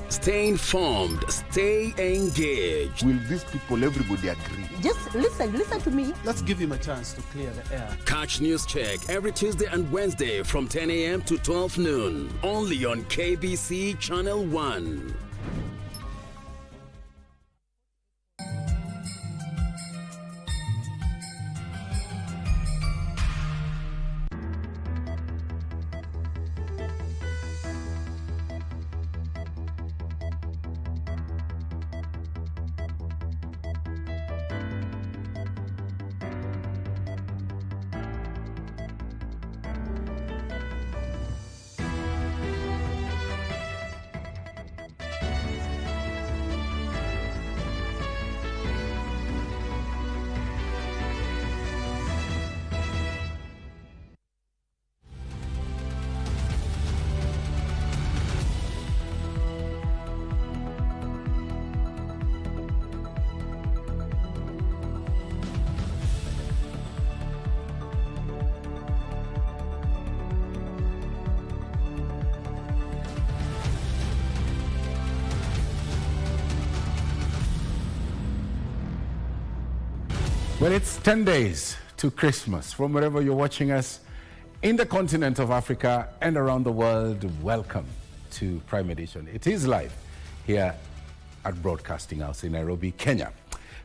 Stay informed, stay engaged. Will these people, everybody agree? Just listen to me. Let's give him a chance to clear the air. Catch News Check every Tuesday and Wednesday from 10 a.m. to 12 noon. Only on KBC Channel 1. Well, it's 10 days to Christmas. From wherever you're watching us in the continent of Africa and around the world, welcome to Prime Edition. It is live here at Broadcasting House in Nairobi, Kenya.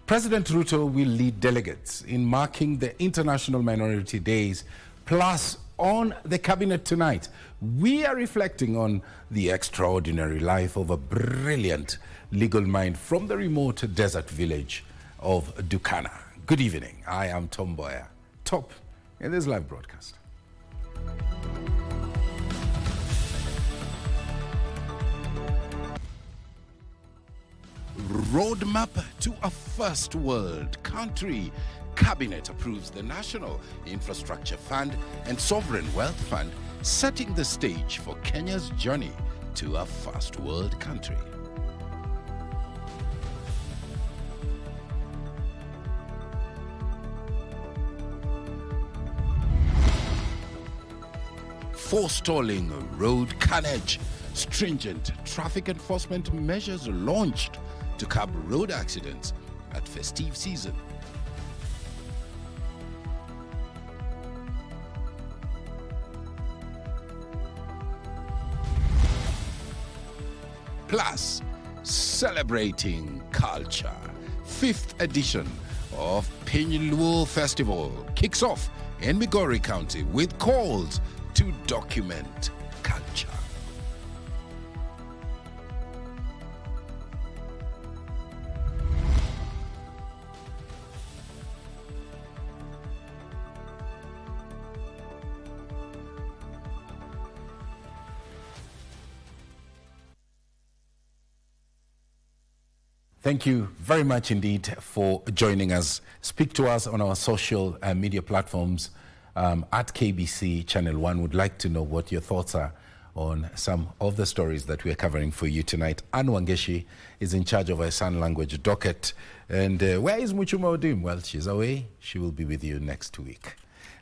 President Ruto will lead delegates in marking the International Minority Days. Plus, on the cabinet tonight, we are reflecting on the extraordinary life of a brilliant legal mind from the remote desert village of Godana. Good evening. I am Mboya. Top in this live broadcast. Roadmap to a first world country. Cabinet approves the National Infrastructure Fund and Sovereign Wealth Fund, setting the stage for Kenya's journey to a first world country. Forestalling road carnage. Stringent traffic enforcement measures launched to curb road accidents at festive season. Plus, celebrating culture. 5th edition of Pinyluo Festival kicks off in Migori County with calls to document culture. Thank you very much indeed for joining us. Speak to us on our social media platforms. At KBC Channel 1, would like to know what your thoughts are on some of the stories that we are covering for you tonight. Anne Wangeshi is in charge of our sign language docket. And where is Muchuma Odim? Well, she's away. She will be with you next week.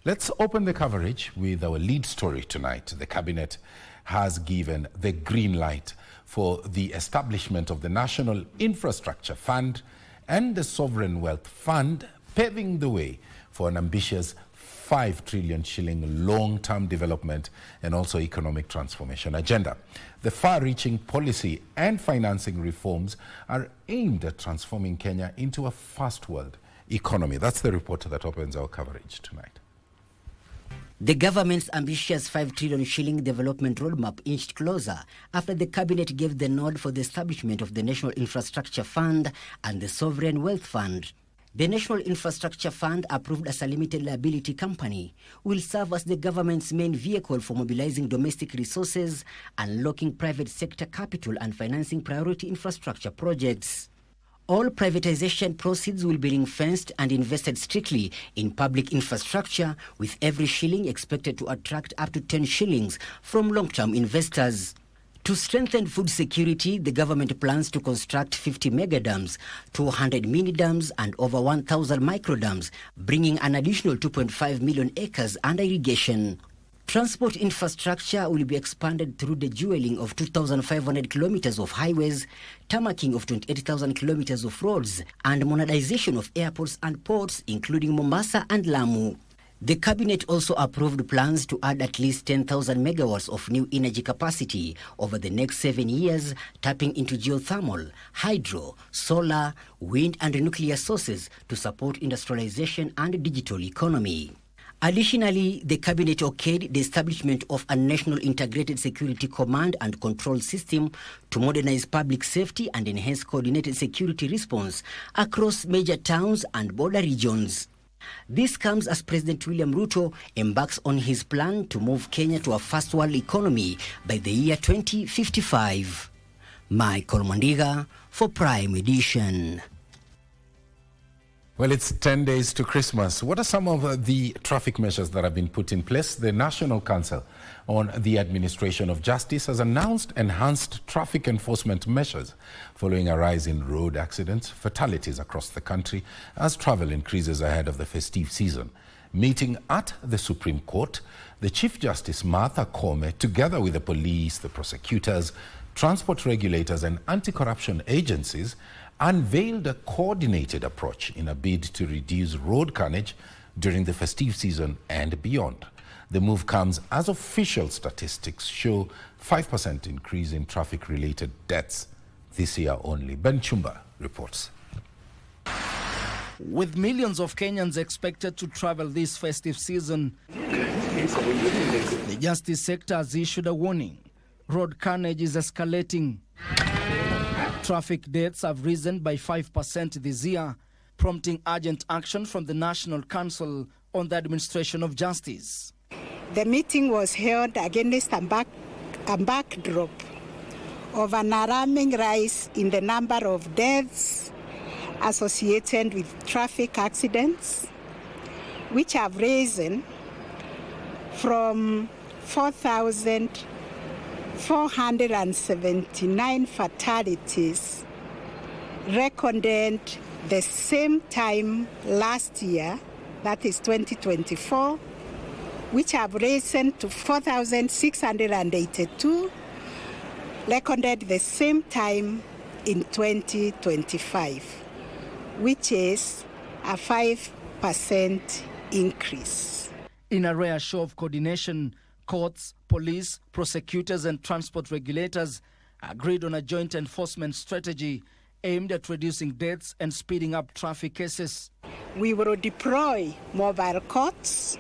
Let's open the coverage with our lead story tonight. The cabinet has given the green light for the establishment of the National Infrastructure Fund and the Sovereign Wealth Fund, paving the way for an ambitious 5 trillion shilling long-term development and also economic transformation agenda. The far-reaching policy and financing reforms are aimed at transforming Kenya into a first-world economy. That's the report that opens our coverage tonight. The government's ambitious 5 trillion shilling development roadmap inched closer after the cabinet gave the nod for the establishment of the National Infrastructure Fund and the Sovereign Wealth Fund. The National Infrastructure Fund, approved as a limited liability company, will serve as the government's main vehicle for mobilizing domestic resources, unlocking private sector capital and financing priority infrastructure projects. All privatization proceeds will be ring-fenced and invested strictly in public infrastructure, with every shilling expected to attract up to 10 shillings from long-term investors. To strengthen food security, the government plans to construct 50 megadams, 200 mini-dams and over 1,000 microdams, bringing an additional 2.5 million acres under irrigation. Transport infrastructure will be expanded through the dualling of 2,500 kilometers of highways, tarmacking of 28,000 kilometers of roads, and modernization of airports and ports, including Mombasa and Lamu. The cabinet also approved plans to add at least 10,000 megawatts of new energy capacity over the next 7 years, tapping into geothermal, hydro, solar, wind and nuclear sources to support industrialization and digital economy. Additionally, the cabinet okayed the establishment of a national integrated security command and control system to modernize public safety and enhance coordinated security response across major towns and border regions. This comes as President William Ruto embarks on his plan to move Kenya to a first world economy by the year 2055. Michael Mandiga for Prime Edition. Well, it's 10 days to Christmas. What are some of the traffic measures that have been put in place? The National Council on the Administration of Justice has announced enhanced traffic enforcement measures following a rise in road accidents, fatalities across the country as travel increases ahead of the festive season. Meeting at the Supreme Court, the Chief Justice Martha Koome, together with the police, the prosecutors, transport regulators and anti-corruption agencies, unveiled a coordinated approach in a bid to reduce road carnage during the festive season and beyond. The move comes as official statistics show 5% increase in traffic-related deaths this year only. Ben Chumba reports. With millions of Kenyans expected to travel this festive season, the justice sector has issued a warning. Road carnage is escalating. Traffic deaths have risen by 5% this year, prompting urgent action from the National Council on the Administration of Justice. The meeting was held against a backdrop of an alarming rise in the number of deaths associated with traffic accidents, which have risen from 479 fatalities recorded the same time last year, that is 2024, which have risen to 4,682 recorded the same time in 2025, which is a 5% increase. In a rare show of coordination, courts, police, prosecutors and transport regulators agreed on a joint enforcement strategy aimed at reducing deaths and speeding up traffic cases. We will deploy mobile courts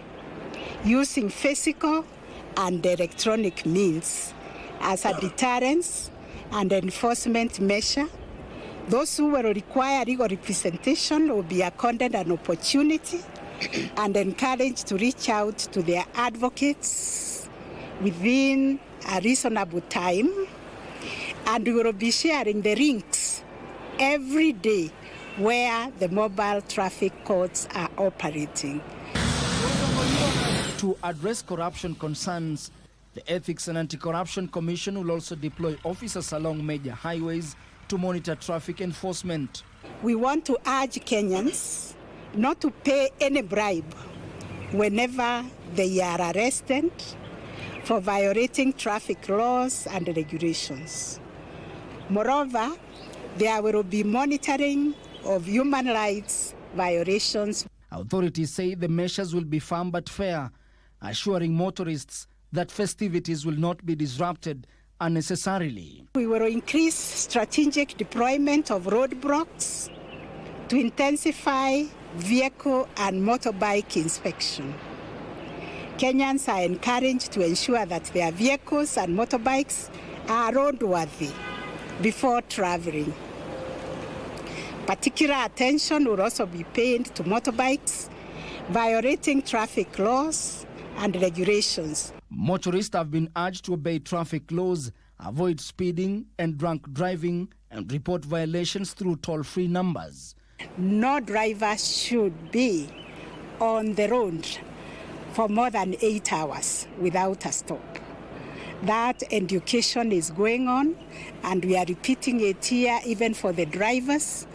using physical and electronic means as a deterrence and enforcement measure. Those who will require legal representation will be accorded an opportunity and encouraged to reach out to their advocates within a reasonable time. And we will be sharing the links every day where the mobile traffic courts are operating. To address corruption concerns, the Ethics and Anti-Corruption Commission will also deploy officers along major highways to monitor traffic enforcement. We want to urge Kenyans not to pay any bribe whenever they are arrested for violating traffic laws and regulations. Moreover, there will be monitoring of human rights violations. Authorities say the measures will be firm but fair, assuring motorists that festivities will not be disrupted unnecessarily. We will increase strategic deployment of roadblocks to intensify vehicle and motorbike inspection. Kenyans are encouraged to ensure that their vehicles and motorbikes are roadworthy before traveling. Particular attention will also be paid to motorbikes violating traffic laws and regulations. Motorists have been urged to obey traffic laws, avoid speeding and drunk driving, and report violations through toll-free numbers. No driver should be on the road for more than 8 hours without a stop. That education is going on, and we are repeating it here even for the drivers.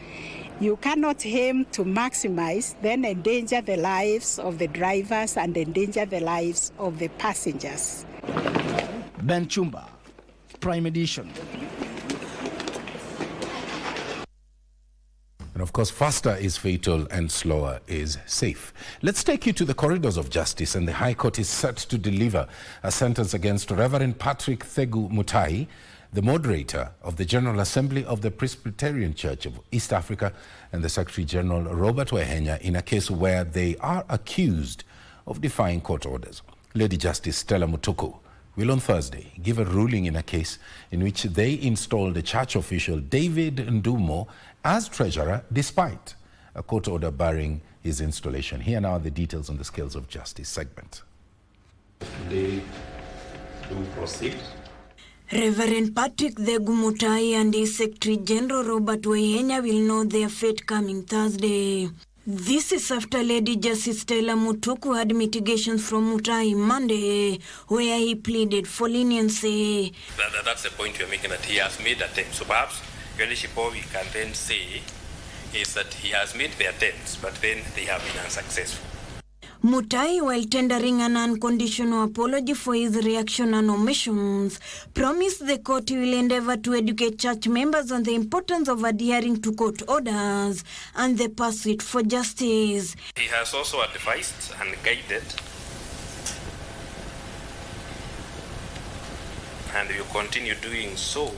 You cannot aim to maximize, then endanger the lives of the drivers and endanger the lives of the passengers. Ben Chumba, Prime Edition. And of course, faster is fatal and slower is safe. Let's take you to the corridors of justice, and the High Court is set to deliver a sentence against Reverend Patrick Thegu Mutai, the moderator of the General Assembly of the Presbyterian Church of East Africa, and the Secretary General Robert Wehenya, in a case where they are accused of defying court orders. Lady Justice Stella Mutuku will on Thursday give a ruling in a case in which they installed the church official David Ndumo as treasurer despite a court order barring his installation. Here now are the details on the scales of justice segment. They do proceed. Reverend Patrick Thegu Mutai and his Secretary General Robert Wehenya will know their fate coming Thursday. This is after Lady Justice Stella Mutuku had mitigations from Mutai Monday, where he pleaded for leniency. That's the point you're making, that he has made attempts. So perhaps, Your Lordship, all we can then say is that he has made the attempts, but then they have been unsuccessful. Mutai, while tendering an unconditional apology for his reaction and omissions, promised the court he will endeavor to educate church members on the importance of adhering to court orders and the pursuit for justice. He has also advised and guided, and will continue doing so,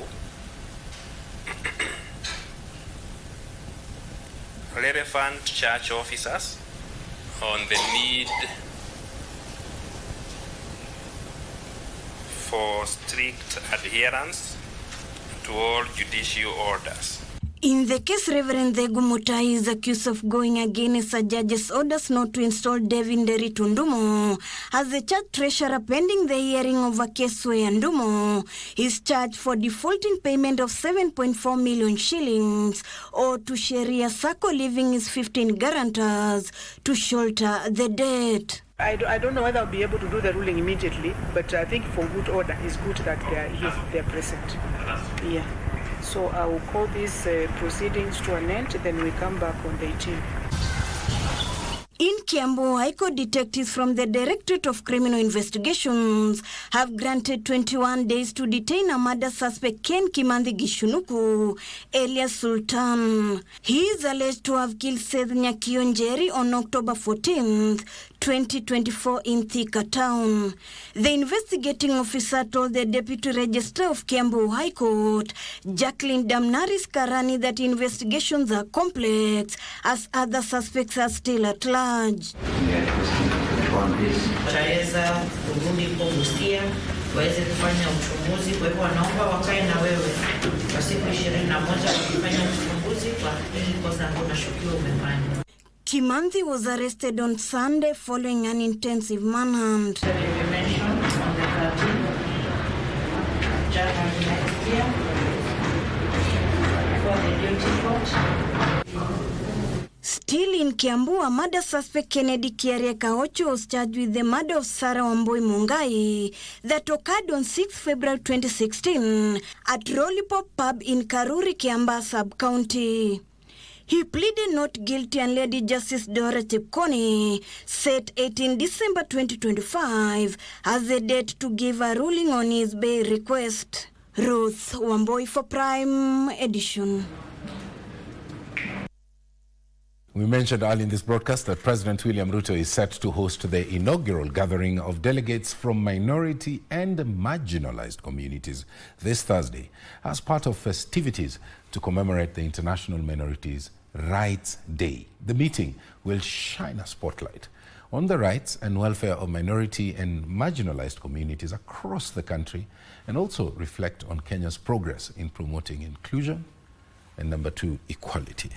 relevant church officers on the need for strict adherence to all judicial orders. In the case, Reverend Thegu Mutai is accused of going against a judge's orders not to install David Ndumo as the church treasurer pending the hearing of a case where Ndumo is charged for defaulting payment of 7.4 million shillings or to Sharia Sacco, leaving his 15 guarantors to shoulder the debt. I don't know whether I'll be able to do the ruling immediately, but I think for good order, it's good that they're present. Yeah. So I will call these proceedings to an end, then we come back on the 18th. In Kiambu, High Court detectives from the Directorate of Criminal Investigations have granted 21 days to detain a murder suspect Ken Kimandhi Gishunuku, alias Sultan. He is alleged to have killed Seth Nyakionjeri on October 14th, 2024 in Thika Town. The investigating officer told the Deputy Registrar of Kiambu High Court, Jacqueline Damnaris Karani, that investigations are complex as other suspects are still at large. Wataweza kurudi kugusia waweze kufanya uchunguzi, kwa hivyo wanaomba wakae na wewe kwa siku 21 wakifanya uchunguzi kwa hili kosa ambalo unashukiwa umefanya. Kimandhi was arrested on Sunday following an intensive manhunt. Still in Kiambu, a murder suspect Kennedy Kiaria Kaocho was charged with the murder of Sarah Wambui Mungai that occurred on 6 February 2016 at Rollipop Pub in Karuri, Kiamba Sub-County. He pleaded not guilty, and Lady Justice Dora Chepkoni set 18 December 2025 as the date to give a ruling on his bail request. Ruth Wamboi for Prime Edition. We mentioned early in this broadcast that President William Ruto is set to host the inaugural gathering of delegates from minority and marginalized communities this Thursday as part of festivities to commemorate the International Minorities' Rights Day. The meeting will shine a spotlight on the rights and welfare of minority and marginalized communities across the country, and also reflect on Kenya's progress in promoting inclusion and, number 2, equality.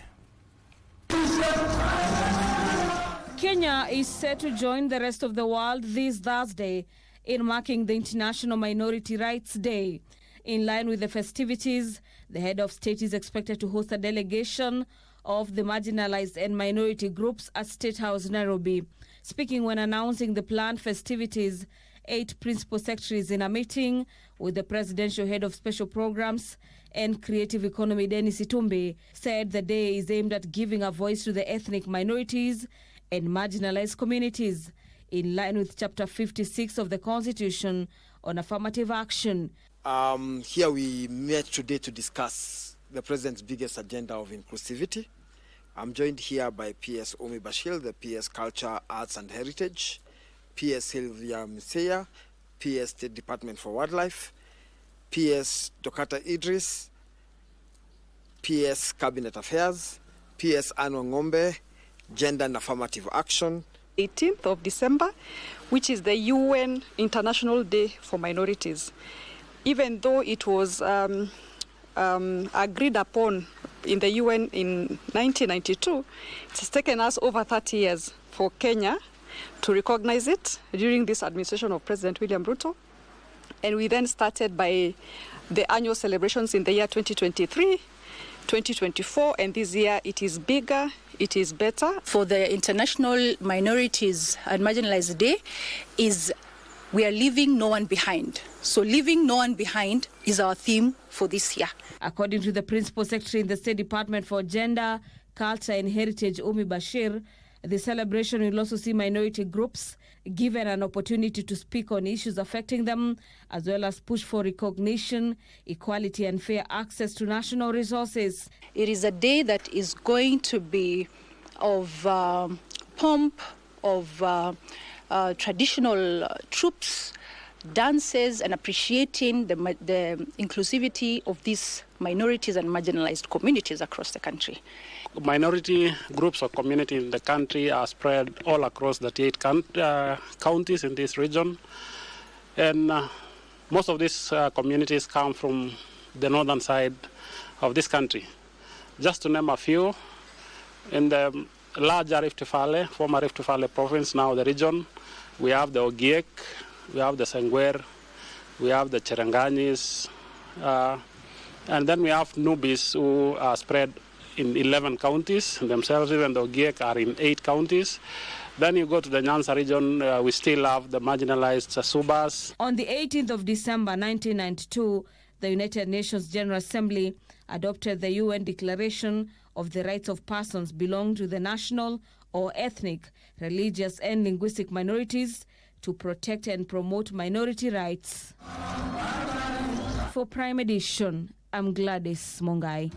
Kenya is set to join the rest of the world this Thursday in marking the International Minority Rights Day. In line with the festivities, the head of state is expected to host a delegation of the marginalized and minority groups at State House, Nairobi. Speaking when announcing the planned festivities, 8 principal secretaries in a meeting with the presidential head of special programs and creative economy, Dennis Itumbi, said the day is aimed at giving a voice to the ethnic minorities and marginalized communities, in line with Chapter 56 of the Constitution on affirmative action. Here we met today to discuss the President's biggest agenda of inclusivity. I'm joined here by PS Omi Bashir, the PS Culture, Arts and Heritage, PS Sylvia Misea, PS State Department for Wildlife, PS Dokata Idris, PS Cabinet Affairs, PS Ano Ngombe, Gender and Affirmative Action. 18th of December, which is the UN International Day for Minorities. Even though it was agreed upon in the UN in 1992, it has taken us over 30 years for Kenya to recognize it during this administration of President William Ruto. And we then started by the annual celebrations in the year 2023, 2024, and this year it is bigger, it is better. For the International Minorities and Marginalized Day is we are leaving no one behind. So leaving no one behind is our theme for this year. According to the Principal Secretary in the State Department for Gender, Culture and Heritage, Omi Bashir, the celebration will also see minority groups given an opportunity to speak on issues affecting them, as well as push for recognition, equality and fair access to national resources. It is a day that is going to be of pomp, of traditional troops, dances, and appreciating the inclusivity of these minorities and marginalized communities across the country. Minority groups or communities in the country are spread all across the 8 counties in this region. And most of these communities come from the northern side of this country. Just to name a few, in the larger Rift Valley, former Rift Valley province, now the region, we have the Ogiek, we have the Sengwer, we have the Cheranganyis, and then we have Nubis who are spread in 11 counties themselves. Even the Ogiek are in 8 counties. Then you go to the Nyanza region, we still have the marginalized Subas. On the 18th of December 1992, the United Nations General Assembly adopted the UN Declaration of the Rights of Persons belonging to the national or ethnic, religious and linguistic minorities to protect and promote minority rights. For Prime Edition, I'm Gladys Mongai.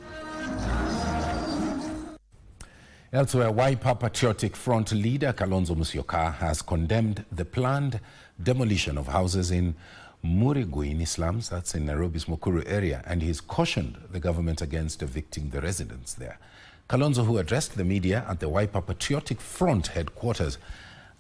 Elsewhere, Wiper Patriotic Front leader Kalonzo Musyoka has condemned the planned demolition of houses in Muriguini slums, that's in Nairobi's Mukuru area, and he's cautioned the government against evicting the residents there. Kalonzo, who addressed the media at the Wiper Patriotic Front headquarters,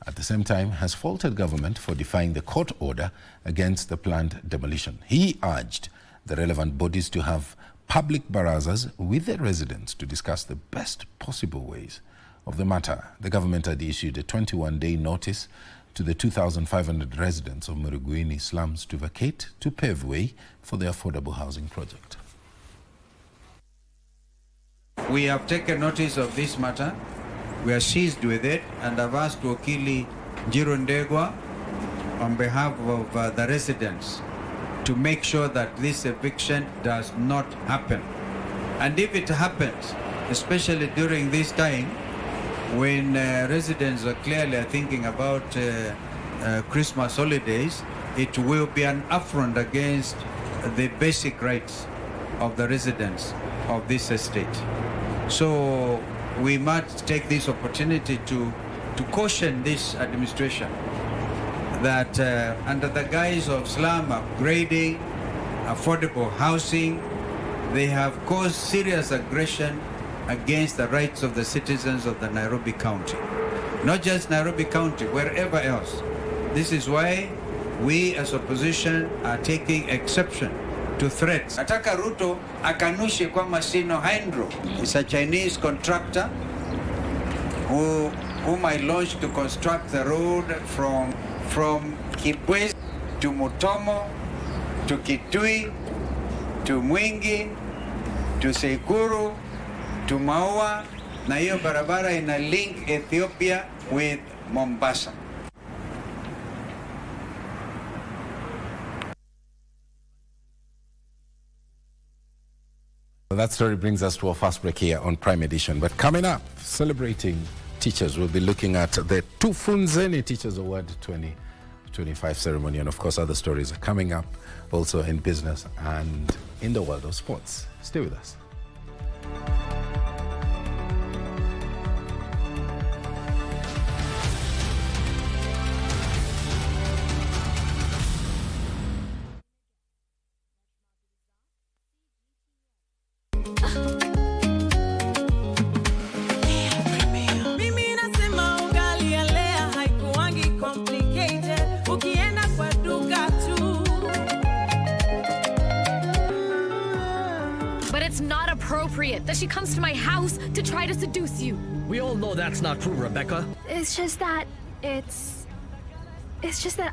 at the same time has faulted government for defying the court order against the planned demolition. He urged the relevant bodies to have public barazas with the residents to discuss the best possible ways of the matter. The government had issued a 21-day notice to the 2,500 residents of Muriguini slums to vacate to pave way for the affordable housing project. We have taken notice of this matter. We are seized with it and have asked Wakili Jirundegwa on behalf of the residents to make sure that this eviction does not happen. And if it happens, especially during this time when residents are clearly thinking about Christmas holidays, it will be an affront against the basic rights of the residents of this estate. So we must take this opportunity to caution this administration that under the guise of slum upgrading, affordable housing, they have caused serious aggression against the rights of the citizens of the Nairobi County. Not just Nairobi County, wherever else. This is why we as opposition are taking exception to threats. Ataka Ruto akanushe kwamba Sino Hydro is a Chinese contractor whom I launched to construct the road from Kibwezi to Mutomo, to Kitui, to Mwingi, to Sekuru, to Maua, na hiyo barabara ina link Ethiopia with Mombasa. Well, that story brings us to our first break here on Prime Edition. But coming up, celebrating teachers, we'll be looking at the Tufunzeni Teachers Award 2025 ceremony. And of course, other stories are coming up also in business and in the world of sports. Stay with us. That she comes to my house to try to seduce you. We all know that's not true, Rebecca. It's just that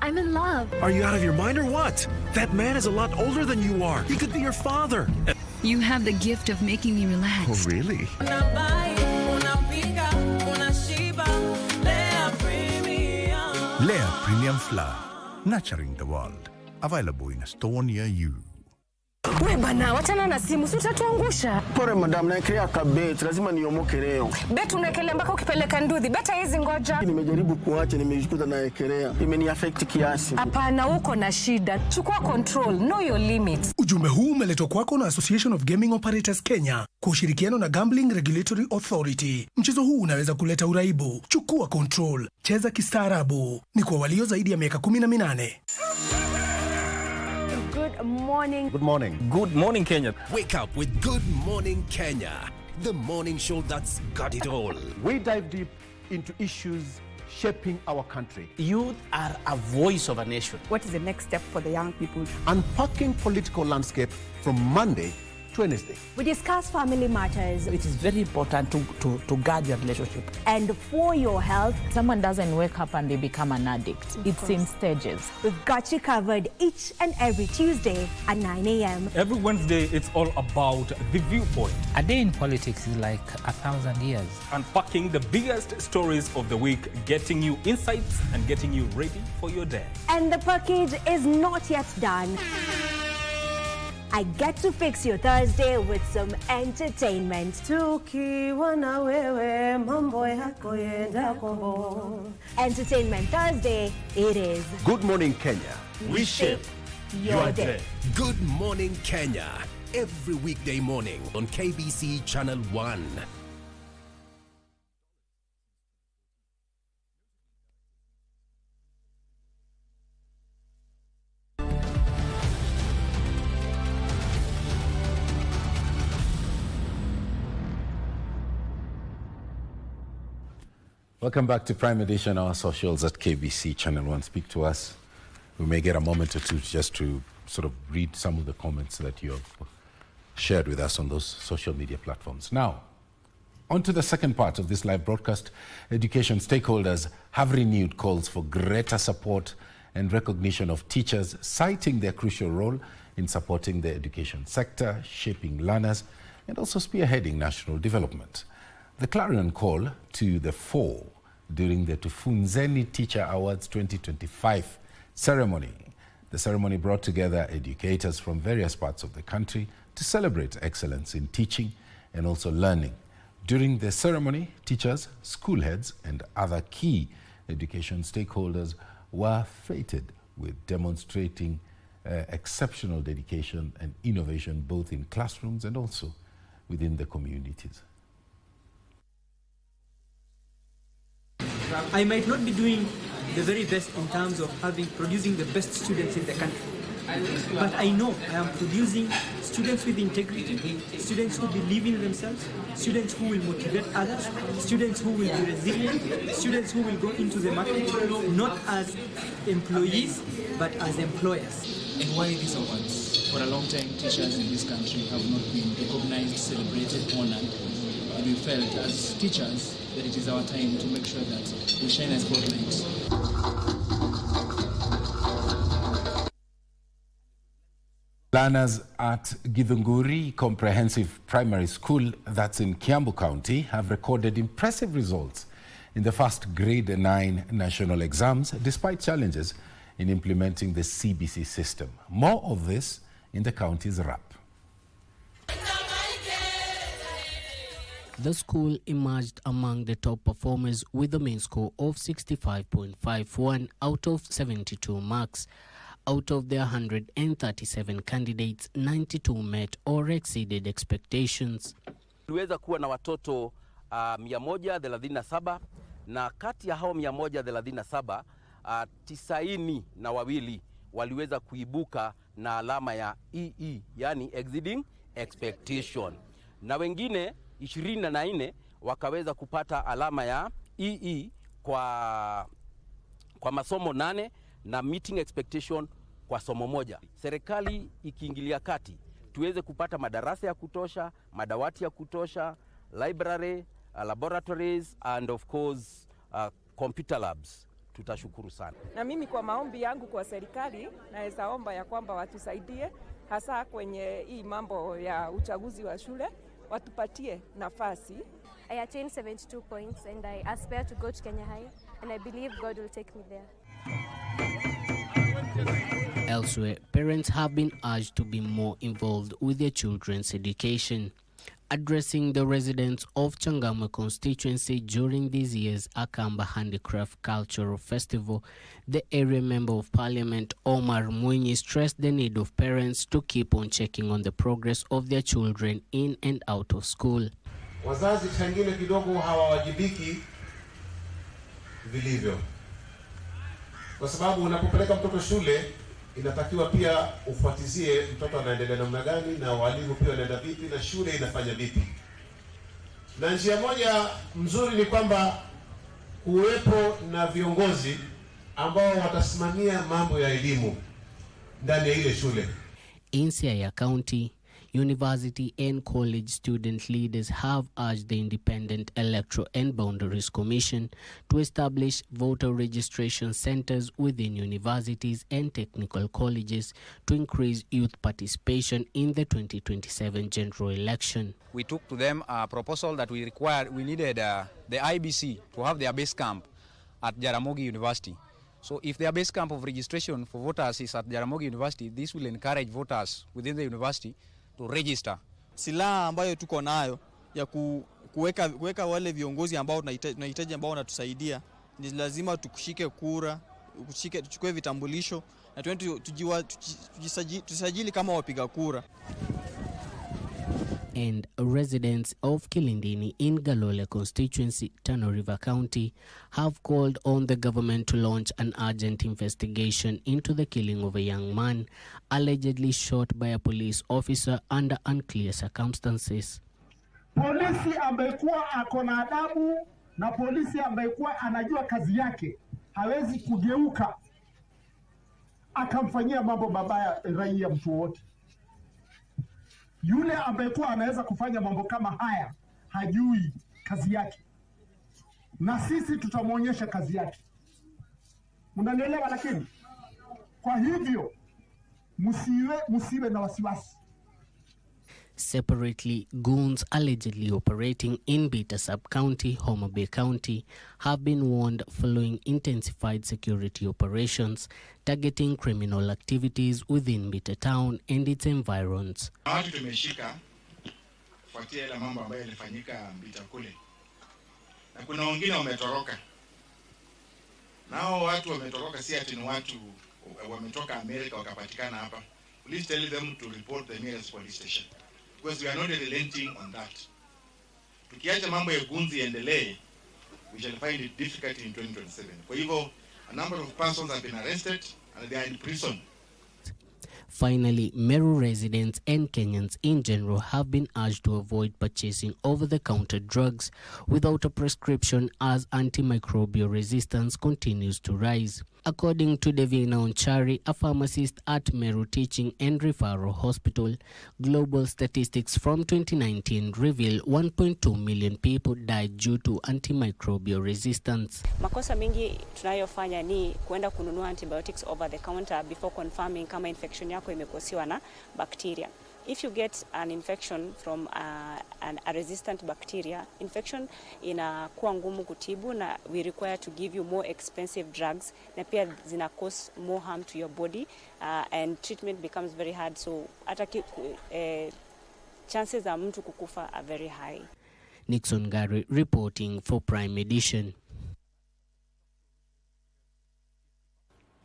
I'm in love. Are you out of your mind or what? That man is a lot older than you are. He could be your father. You have the gift of making me relax. Oh, really? Lea Premium Flour, nurturing the world. Available in a store near you. We bana, wachana na simu, si utatuangusha. Pore madam, naekelea kabet, lazima niomoke leo. Bet unaekelea mpaka ukipeleka ndudhi, beta hizi ngoja. Nimejaribu kuacha, nimejikuta naekelea. Imeni-affect kiasi. Hapana, uko na shida. Chukua control, know your limits. Ujumbe huu umeletwa kwako na Association of Gaming Operators Kenya kwa ushirikiano na Gambling Regulatory Authority. Mchezo huu unaweza kuleta uraibu. Chukua control, cheza kistaarabu. Ni kwa walio zaidi ya miaka 18. Good morning. Good morning. Good morning, Kenya. Wake up with Good Morning Kenya, the morning show that's got it all. We dive deep into issues shaping our country. Youth are a voice of a nation. What is the next step for the young people? Unpacking political landscape from Monday to Wednesday. We discuss family matters. It is very important to guard your relationship. And for your health. Someone doesn't wake up and they become an addict. It's in stages. We've got you covered each and every Tuesday at 9 a.m. Every Wednesday, it's all about The Viewpoint. A day in politics is like 1,000 years. Unpacking the biggest stories of the week, getting you insights and getting you ready for your day. And the package is not yet done. I get to fix your Thursday with some entertainment. Entertainment Thursday, it is. Good morning, Kenya. We shape your day. Good Morning Kenya, every weekday morning on KBC Channel 1. Welcome back to Prime Edition. Our socials at KBC Channel 1. Speak to us. We may get a moment or two just to sort of read some of the comments that you have shared with us on those social media platforms. Now, on to the second part of this live broadcast. Education stakeholders have renewed calls for greater support and recognition of teachers, citing their crucial role in supporting the education sector, shaping learners, and also spearheading national development. The clarion call to the fore during the Tufunzeni Teacher Awards 2025 ceremony. The ceremony brought together educators from various parts of the country to celebrate excellence in teaching and also learning. During the ceremony, teachers, school heads, and other key education stakeholders were feted with demonstrating exceptional dedication and innovation both in classrooms and also within the communities. I might not be doing the very best in terms of producing the best students in the country, but I know I am producing students with integrity, students who believe in themselves, students who will motivate others, students who will be resilient, students who will go into the market not as employees but as employers. And why these awards? For a long time, teachers in this country have not been recognized, celebrated, honored. And we felt as teachers that it is our time to make sure that we shine a spotlight. Learners at Githunguri Comprehensive Primary School, that's in Kiambu County, have recorded impressive results in the first grade 9 national exams, despite challenges in implementing the CBC system. More of this in the county's wrap. The school emerged among the top performers with a main score of 65.51 out of 72 marks. Out of their 137 candidates, 92 met or exceeded expectations. Tuliweza kuwa na watoto 137 na kati ya hao 137 92 waliweza kuibuka na alama ya EE, yani exceeding expectation, na wengine 24 wakaweza kupata alama ya EE kwa masomo 8 na meeting expectation kwa somo moja. Serikali ikiingilia kati tuweze kupata madarasa ya kutosha, madawati ya kutosha, library, laboratories and of course computer labs, tutashukuru sana. Na mimi kwa maombi yangu kwa serikali naweza omba ya kwamba watusaidie hasa kwenye hii mambo ya uchaguzi wa shule, watupatie nafasi. I attained 72 points and I aspire to go to Kenya High and I believe God will take me there. Elsewhere, parents have been urged to be more involved with their children's education. Addressing the residents of Changamwe constituency during this year's Akamba Handicraft Cultural Festival, the area member of parliament Omar Mwinyi stressed the need of parents to keep on checking on the progress of their children in and out of school. Wazazi tangine kidogo hawawajibiki vilivyo, kwa sababu unapopeleka mtoto shule inatakiwa pia ufuatizie mtoto anaendelea namna gani, na walimu pia wanaenda vipi, na shule inafanya vipi. Na njia moja mzuri ni kwamba kuwepo na viongozi ambao watasimamia mambo ya elimu ndani ya ile shule. In Siaya County, university and college student leaders have urged the Independent Electoral and Boundaries Commission to establish voter registration centers within universities and technical colleges to increase youth participation in the 2027 general election. We took to them a proposal that we needed the IBC to have their base camp at Jaramogi University. So if their base camp of registration for voters is at Jaramogi University, this will encourage voters within the university to register. Silaha ambayo tuko nayo ya kuweka wale viongozi ambao tunahitaji ambao wanatusaidia, ni lazima tukushike kura, tuchukue vitambulisho na tujisajili kama wapiga kura. And residents of Kilindini in Galole constituency, Tano River County, have called on the government to launch an urgent investigation into the killing of a young man allegedly shot by a police officer under unclear circumstances. Polisi ambaye kuwa akona adabu na polisi ambaye kuwa anajua kazi yake hawezi kugeuka akamfanyia mambo mabaya raia mtu wote. Yule ambaye kuwa anaweza kufanya mambo kama haya hajui kazi yake, na sisi tutamuonyesha kazi yake. Mnanielewa? Lakini kwa hivyo musiwe na wasiwasi. Separately, goons allegedly operating in Bita Sub-County, Homa Bay County, have been warned following intensified security operations targeting criminal activities within Bita Town and its environs. Watu tumeshika kufuatia ile mambo ambayo yalifanyika Bita kule, na kuna wengine wametoroka. Nao watu wametoroka si ati ni watu wametoka Amerika wakapatikana hapa. Please tell them to report the nearest police station, because we are not relenting on that. Tukiacha mambo ya gunzi endelee, we shall find it difficult in 2027. Kwa hivyo, a number of persons have been arrested and they are in prison. Finally, Meru residents and Kenyans in general have been urged to avoid purchasing over-the-counter drugs without a prescription as antimicrobial resistance continues to rise. According to Devina Onchari, a pharmacist at Meru Teaching and Referral Hospital, global statistics from 2019 reveal 1.2 million people died due to antimicrobial resistance. Makosa mengi tunayofanya ni kuenda kununua antibiotics over the counter before confirming kama infection yako imekosiwa na bacteria. If you get an infection from a resistant bacteria, infection inakuwa ngumu kutibu na we require to give you more expensive drugs na pia zina cause more harm to your body and treatment becomes very hard, so chances za mtu kukufa are very high. Nixon Gary reporting for Prime Edition.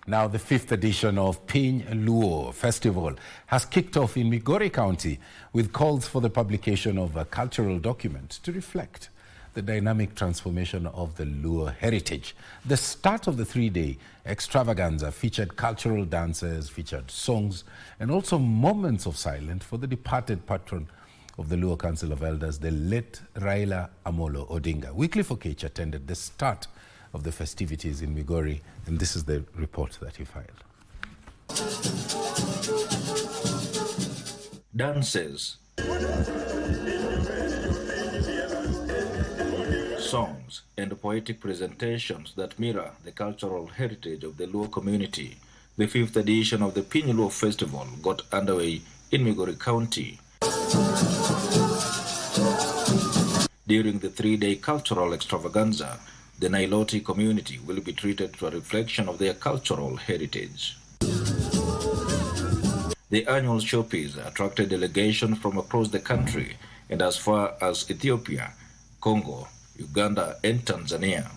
Now, the 5th edition of Piny Luo Festival has kicked off in Migori County with calls for the publication of a cultural document to reflect the dynamic transformation of the Luo heritage. The start of the 3-day extravaganza featured cultural dances, featured songs, and also moments of silence for the departed patron of the Luo Council of Elders, the late Raila Amolo Odinga. Wycliffe Okech attended the start of the festivities in Migori, and this is the report that he filed. Dances, songs, and poetic presentations that mirror the cultural heritage of the Luo community. The 5th edition of the Piny Luo Festival got underway in Migori County. During the 3-day cultural extravaganza, the Nailoti community will be treated to a reflection of their cultural heritage. The annual showpiece attracted delegations from across the country and as far as Ethiopia, Congo, Uganda, and Tanzania.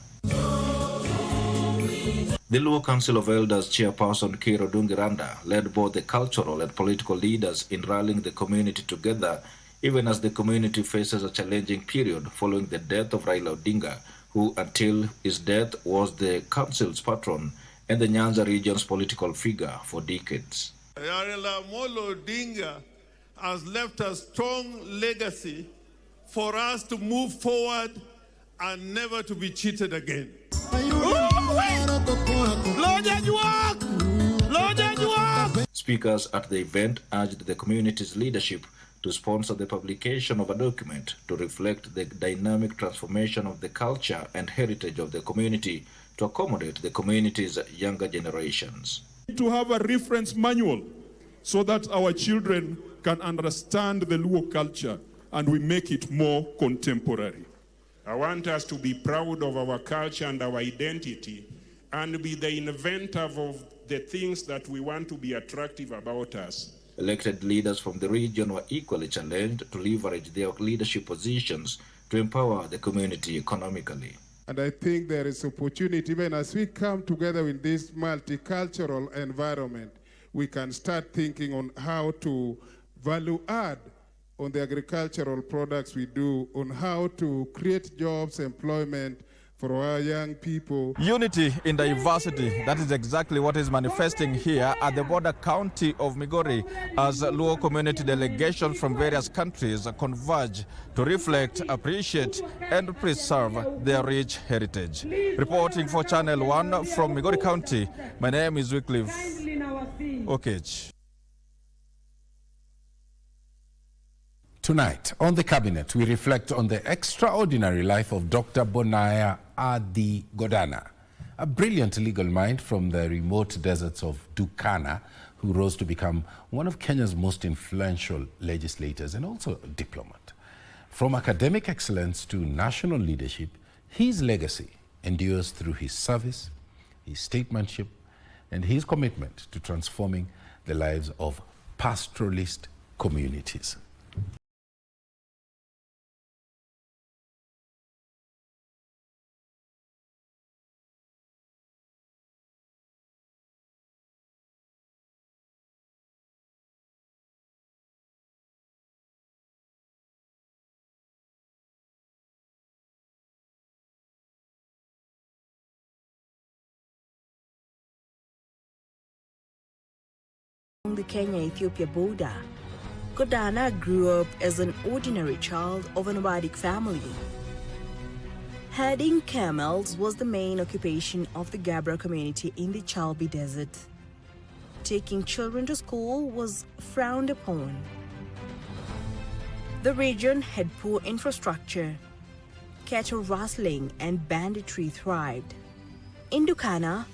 The Luo Council of Elders chairperson Kiro Dungiranda led both the cultural and political leaders in rallying the community together, even as the community faces a challenging period following the death of Raila Odinga, who until his death was the council's patron and the Nyanza region's political figure for decades. Raila Amolo Odinga has left a strong legacy for us to move forward and never to be cheated again. Speakers at the event urged the community's leadership to sponsor the publication of a document to reflect the dynamic transformation of the culture and heritage of the community to accommodate the community's younger generations. To have a reference manual so that our children can understand the Luo culture and we make it more contemporary. I want us to be proud of our culture and our identity and be the inventor of the things that we want to be attractive about us. Elected leaders from the region were equally challenged to leverage their leadership positions to empower the community economically. And I think there is opportunity, even as we come together in this multicultural environment, we can start thinking on how to value add on the agricultural products we do, on how to create jobs, employment for our young people. Unity in diversity, that is exactly what is manifesting here at the border county of Migori as Luo community delegations from various countries converge to reflect, appreciate, and preserve their rich heritage. Reporting for Channel 1 from Migori County, my name is Wycliffe Okech. Tonight, on the Cabinet, we reflect on the extraordinary life of Dr. Bonaya Adi Godana, a brilliant legal mind from the remote deserts of Turkana, who rose to become one of Kenya's most influential legislators and also a diplomat. From academic excellence to national leadership, his legacy endures through his service, his statesmanship, and his commitment to transforming the lives of pastoralist communities. On the Kenya-Ethiopia border, Godana grew up as an ordinary child of a nomadic family. Herding camels was the main occupation of the Gabra community in the Chalbi Desert. Taking children to school was frowned upon. The region had poor infrastructure. Cattle rustling and banditry thrived. In Turkana,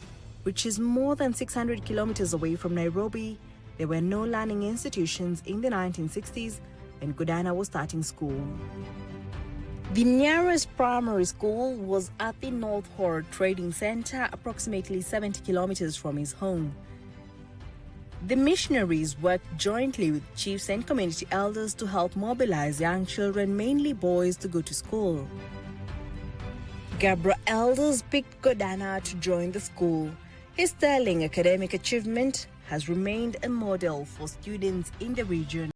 which is more than 600 kilometers away from Nairobi, there were no learning institutions in the 1960s when Godana was starting school. The nearest primary school was at the North Horror Trading Center, approximately 70 kilometers from his home. The missionaries worked jointly with chiefs and community elders to help mobilize young children, mainly boys, to go to school. Gabra elders picked Godana to join the school. His sterling academic achievement has remained a model for students in the region.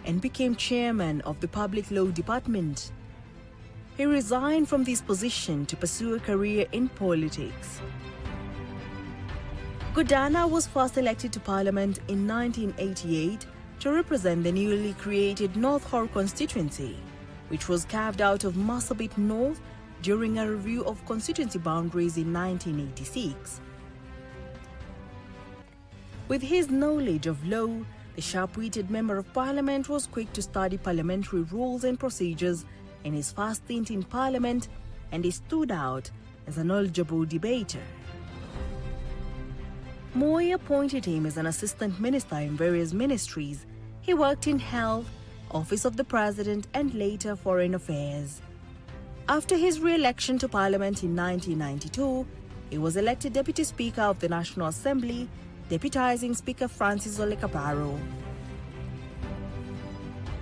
And became chairman of the Public Law Department. He resigned from this position to pursue a career in politics. Godana was first elected to Parliament in 1988 to represent the newly created North Horr constituency, which was carved out of Marsabit North during a review of constituency boundaries in 1986. With his knowledge of law, the sharp-witted Member of Parliament was quick to study parliamentary rules and procedures in his first stint in Parliament, and he stood out as a knowledgeable debater. Mboya appointed him as an assistant minister in various ministries. He worked in health, office of the president, and later foreign affairs. After his re-election to Parliament in 1992, he was elected Deputy Speaker of the National Assembly, deputizing Speaker Francis Ole Kaparo.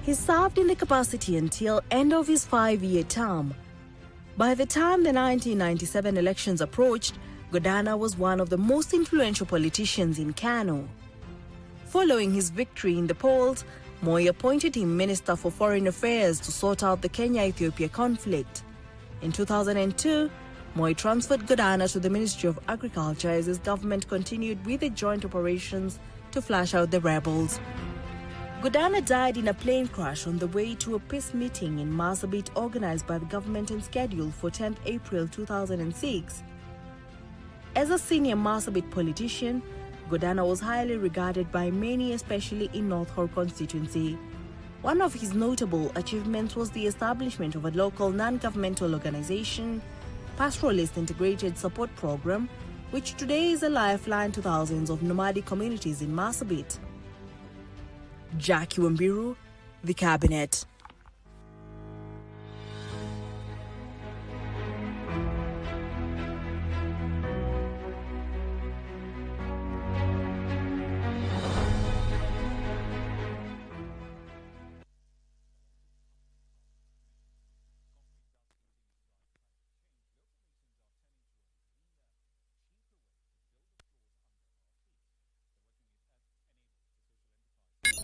He served in the capacity until end of his 5-year term. By the time the 1997 elections approached, Godana was one of the most influential politicians in Kano. Following his victory in the polls, Mboya appointed him Minister for Foreign Affairs to sort out the Kenya-Ethiopia conflict. In 2002, Mboya transferred Godana to the Ministry of Agriculture as his government continued with the joint operations to flush out the rebels. Godana died in a plane crash on the way to a peace meeting in Marsabit organized by the government and scheduled for 10th April 2006. As a senior Marsabit politician, Godana was highly regarded by many, especially in North Horr constituency. One of his notable achievements was the establishment of a local non-governmental organization, Pastoralist Integrated Support Program, which today is a lifeline to thousands of nomadic communities in Marsabit. Jackie Wambiru, The Cabinet.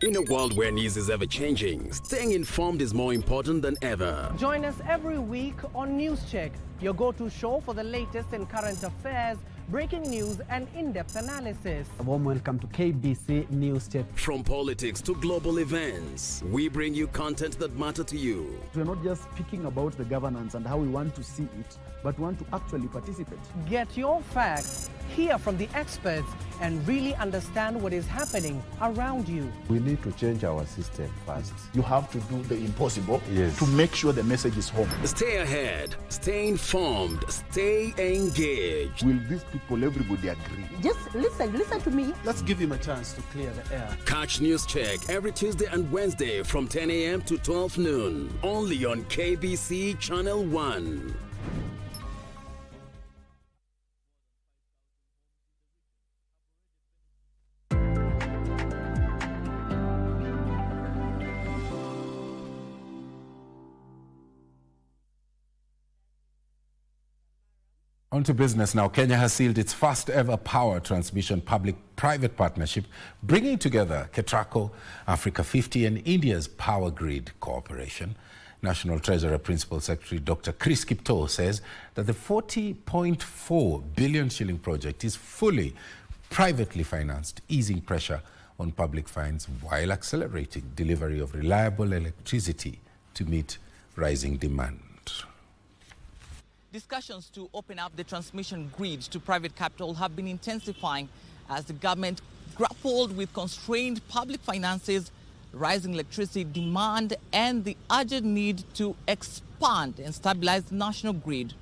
In a world where news is ever-changing, staying informed is more important than ever. Join us every week on News Check, your go-to show for the latest in current affairs, breaking news and in-depth analysis. A warm welcome to KBC News Check. From politics to global events, we bring you content that matter to you. We're not just speaking about the governance and how we want to see it, but want to actually participate. Get your facts, hear from the experts, and really understand what is happening around you. We need to change our system first. You have to do the impossible Yes. to make sure the message is home. Stay ahead, stay informed, stay engaged. Will these people, everybody agree? Just listen to me. Let's give him a chance to clear the air. Catch News Check every Tuesday and Wednesday from 10 a.m. to 12 noon, only on KBC Channel 1. On to business now. Kenya has sealed its first ever power transmission public-private partnership, bringing together KETRACO, Africa 50 and India's Power Grid Corporation. National Treasurer Principal Secretary Dr. Chris Kipto says that the 40.4 billion shilling project is fully privately financed, easing pressure on public funds while accelerating delivery of reliable electricity to meet rising demand. Discussions to open up the transmission grid to private capital have been intensifying as the government grappled with constrained public finances, rising electricity demand, and the urgent need to expand and stabilize the national grid.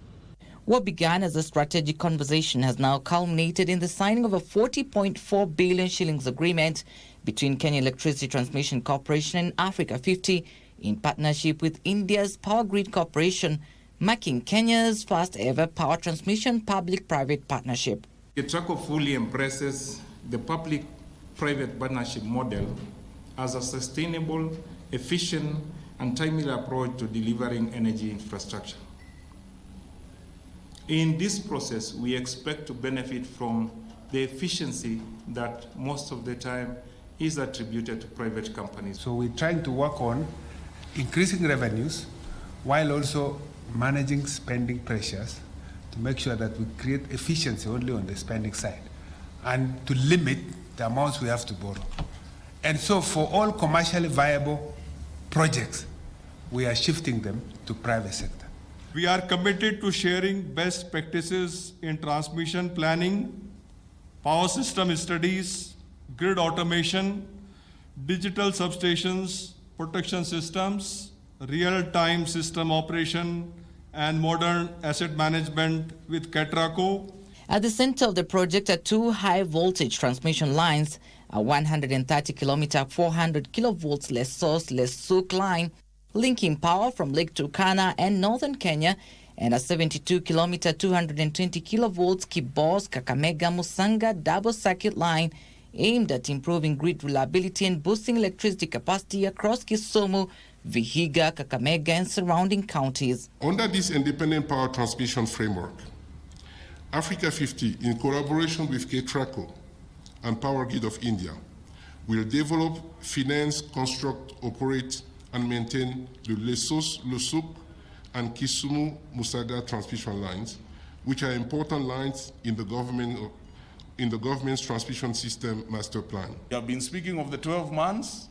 What began as a strategic conversation has now culminated in the signing of a 40.4 billion shillings agreement between Kenya Electricity Transmission Corporation and Africa 50 in partnership with India's Power Grid Corporation, marking Kenya's first ever power transmission public-private partnership. KETRACO fully embraces the public-private partnership model as a sustainable, efficient, and timely approach to delivering energy infrastructure. In this process, we expect to benefit from the efficiency that most of the time is attributed to private companies. So we're trying to work on increasing revenues while also managing spending pressures to make sure that we create efficiency only on the spending side and to limit the amounts we have to borrow. And so for all commercially viable projects, we are shifting them to private sector. We are committed to sharing best practices in transmission planning, power system studies, grid automation, digital substations, protection systems, real-time system operation, and modern asset management with KETRACO. At the center of the project are two high-voltage transmission lines, a 130-kilometer, 400 kilovolts Lesos-Lesuk line, linking power from Lake Turkana and northern Kenya, and a 72-kilometer, 220 kilovolts Kibos-Kakamega-Musanga double-circuit line aimed at improving grid reliability and boosting electricity capacity across Kisumu, Vihiga, Kakamega, and surrounding counties. Under this independent power transmission framework, Africa 50, in collaboration with KETRACO and Power Grid of India, will develop, finance, construct, operate, and maintain the Lesos, Lesuk, and Kisumu-Musaga transmission lines, which are important lines in the government's transmission system master plan. We have been speaking of the 12 months.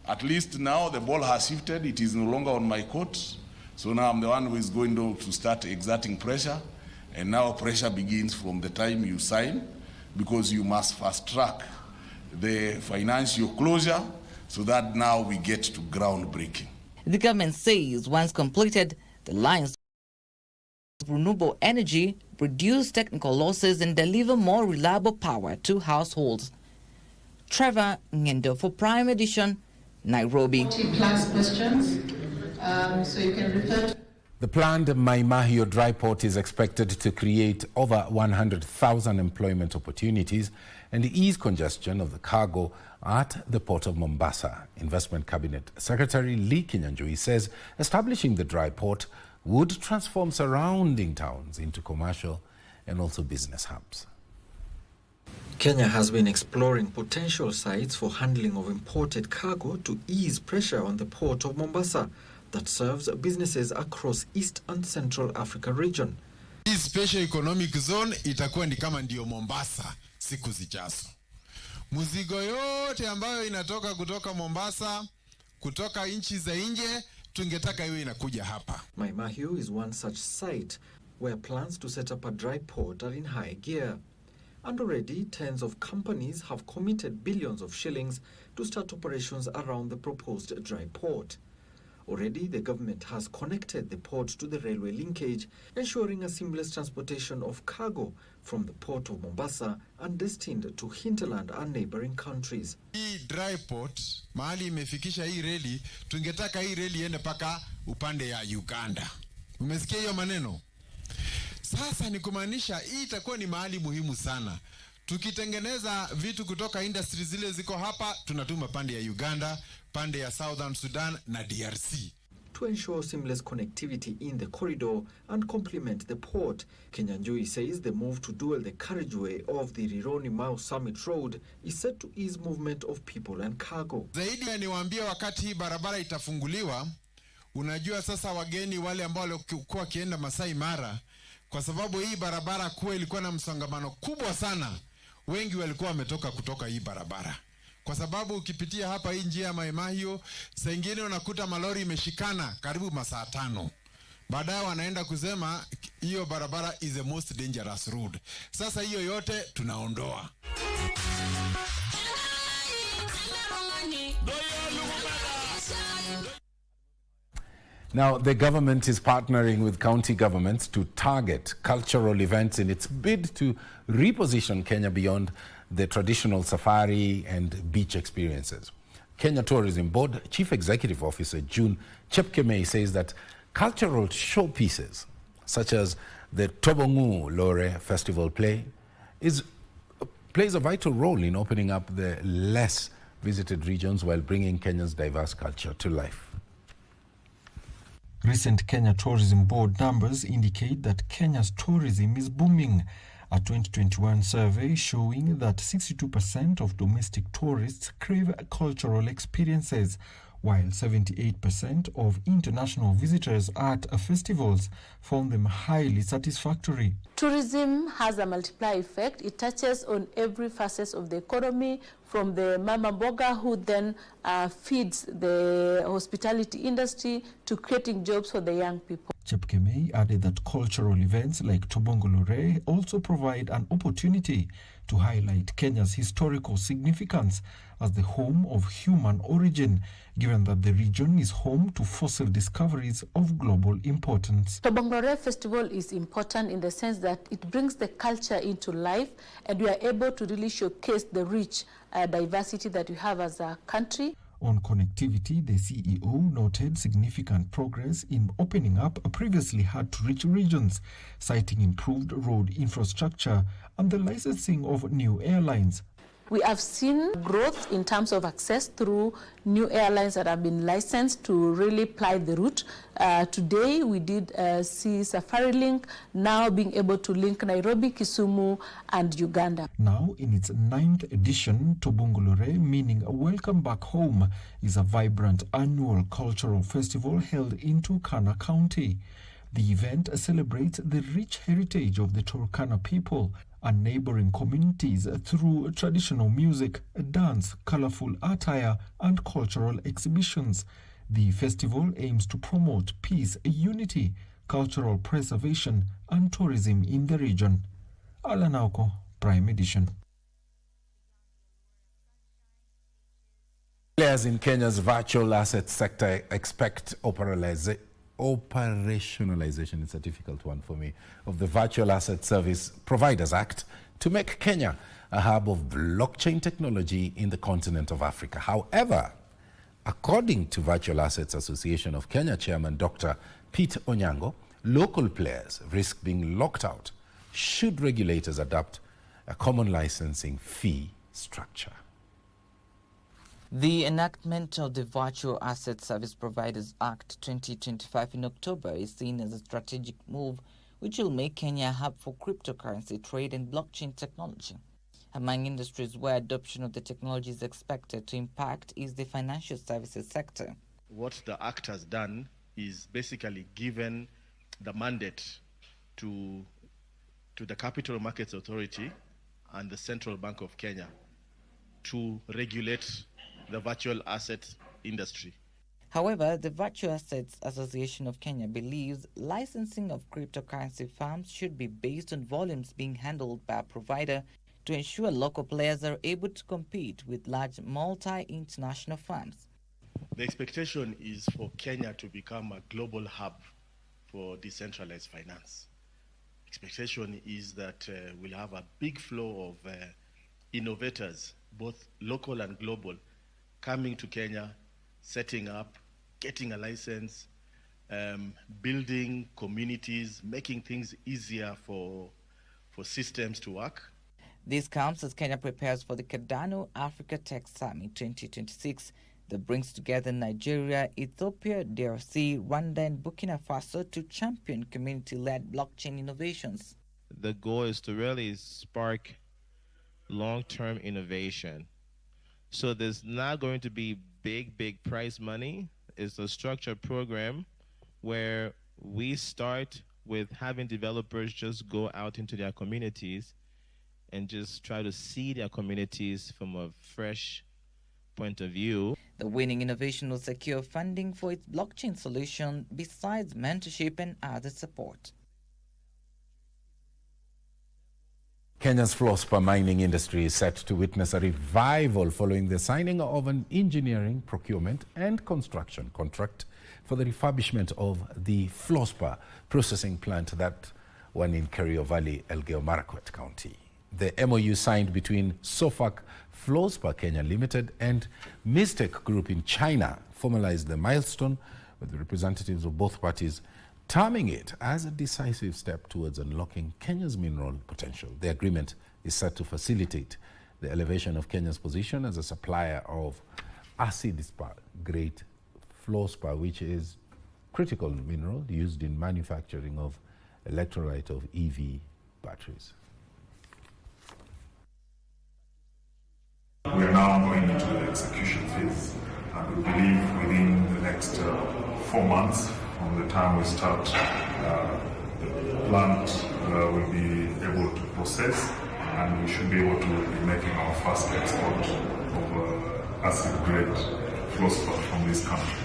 At least now the ball has shifted. It is no longer on my court. So now I'm the one who is going to start exerting pressure. And now pressure begins from the time you sign, because you must fast track the financial closure so that now we get to groundbreaking. The government says once completed, the lines of renewable energy reduce technical losses and deliver more reliable power to households. Trevor Ngendo for Prime Edition, Nairobi. 40+ questions, so you can refer to. The planned Maimahio dry port is expected to create over 100,000 employment opportunities and ease congestion of the cargo at the port of Mombasa. Investment Cabinet Secretary Lee Kinyanjui says establishing the dry port would transform surrounding towns into commercial and also business hubs. Kenya has been exploring potential sites for handling of imported cargo to ease pressure on the port of Mombasa that serves businesses across East and Central Africa region. This special economic zone itakuwa ni kama ndio Mombasa siku zijazo. Muzigo yote ambayo inatoka kutoka Mombasa, kutoka nchi za nje, tungetaka iwe inakuja hapa. Maimahio is one such site where plans to set up a dry port are in high gear. And already tens of companies have committed billions of shillings to start operations around the proposed dry port. Already, the government has connected the port to the railway linkage, ensuring a seamless transportation of cargo from the port of Mombasa and destined to hinterland and neighboring countries. Hii dry port, mahali imefikisha hii reli, tungetaka hii reli iende paka upande ya Uganda. Umesikia hiyo maneno? Sasa ni kumaanisha hii itakuwa ni mahali muhimu sana. Tukitengeneza vitu kutoka industry zile ziko hapa, tunatuma pande ya Uganda, pande ya Southern Sudan na DRC. to ensure seamless connectivity in the corridor and complement the port. Kenyanjui says the move to dual the carriageway of the Rironi-Mau Summit Road is set to ease movement of people and cargo. Zaidi ya niwaambie wakati hii barabara itafunguliwa, unajua sasa wageni wale ambao walikuwa kienda Masai Mara, kwa sababu hii barabara kuwa ilikuwa na msongamano kubwa sana, wengi walikuwa wametoka kutoka hii barabara. Kwa sababu ukipitia hapa hii njia ya Mai Mahiu, saa ingine unakuta malori imeshikana karibu masaa 5. Baadaye wanaenda kusema hiyo barabara is the most dangerous road. Sasa hiyo yote tunaondoa. Now, the government is partnering with county governments to target cultural events in its bid to reposition Kenya beyond the traditional safari and beach experiences. Kenya Tourism Board Chief Executive Officer June Chepkemei says that cultural showpieces such as the Tobongu Lore Festival plays a vital role in opening up the less visited regions while bringing Kenya's diverse culture to life. Recent Kenya Tourism Board numbers indicate that Kenya's tourism is booming. A 2021 survey showing that 62% of domestic tourists crave cultural experiences, while 78% of international visitors at festivals found them highly satisfactory. Tourism has a multiplier effect. It touches on every facet of the economy, from the mama mboga who then feeds the hospitality industry to creating jobs for the young people. Chepkemei added that cultural events like Tobongo Lore also provide an opportunity to highlight Kenya's historical significance as the home of human origin, given that the region is home to fossil discoveries of global importance. Tobongo Lore Festival is important in the sense that it brings the culture into life, and we are able to really showcase the rich diversity that we have as a country. On connectivity, the CEO noted significant progress in opening up previously hard-to-reach regions, citing improved road infrastructure and the licensing of new airlines. We have seen growth in terms of access through new airlines that have been licensed to really ply the route. Today, we did see Safari Link now being able to link Nairobi, Kisumu, and Uganda. Now, in its 9th edition, Tobongo Lore, meaning Welcome Back Home, is a vibrant annual cultural festival held in Turkana County. The event celebrates the rich heritage of the Turkana people and neighboring communities through traditional music, dance, colorful attire, and cultural exhibitions. The festival aims to promote peace, unity, cultural preservation, and tourism in the region. Alanauko, Prime Edition. Players in Kenya's virtual asset sector expect operationalization, it's a difficult one for me, of the Virtual Asset Service Providers Act to make Kenya a hub of blockchain technology in the continent of Africa. However, according to Virtual Assets Association of Kenya Chairman Dr. Pete Onyango, local players risk being locked out should regulators adopt a common licensing fee structure. The enactment of the Virtual Asset Service Providers Act 2025 in October is seen as a strategic move which will make Kenya a hub for cryptocurrency trade and blockchain technology. Among industries where adoption of the technology is expected to impact is the financial services sector. What the Act has done is basically given the mandate to the Capital Markets Authority and the Central Bank of Kenya to regulate the virtual asset industry. However, the Virtual Assets Association of Kenya believes licensing of cryptocurrency firms should be based on volumes being handled by a provider to ensure local players are able to compete with large multi-international firms. The expectation is for Kenya to become a global hub for decentralized finance. Expectation is that we'll have a big flow of innovators, both local and global, coming to Kenya, setting up, getting a license, building communities, making things easier for systems to work. This comes as Kenya prepares for the Godana Africa Tech Summit 2026 that brings together Nigeria, Ethiopia, DRC, Rwanda, and Burkina Faso to champion community-led blockchain innovations. The goal is to really spark long-term innovation. So there's not going to be big prize money. It's a structured program where we start with having developers just go out into their communities and just try to see their communities from a fresh point of view. The winning innovation will secure funding for its blockchain solution besides mentorship and other support. Kenya's fluorspar mining industry is set to witness a revival following the signing of an engineering, procurement and construction contract for the refurbishment of the fluorspar processing plant, that one in Kerio Valley, Elgeyo Marakwet County. The MOU signed between SOFAC Fluorspar Kenya Limited and Mistec Group in China formalized the milestone, with the representatives of both parties terming it as a decisive step towards unlocking Kenya's mineral potential. The agreement is set to facilitate the elevation of Kenya's position as a supplier of acid-grade fluorspar, which is critical mineral used in manufacturing of electrolyte of EV batteries. We are now going into the execution phase, and we believe within the next 4 months from the time we start, the plant will be able to process, and we should be able to be making our first export of acid-grade fluorspar from this country.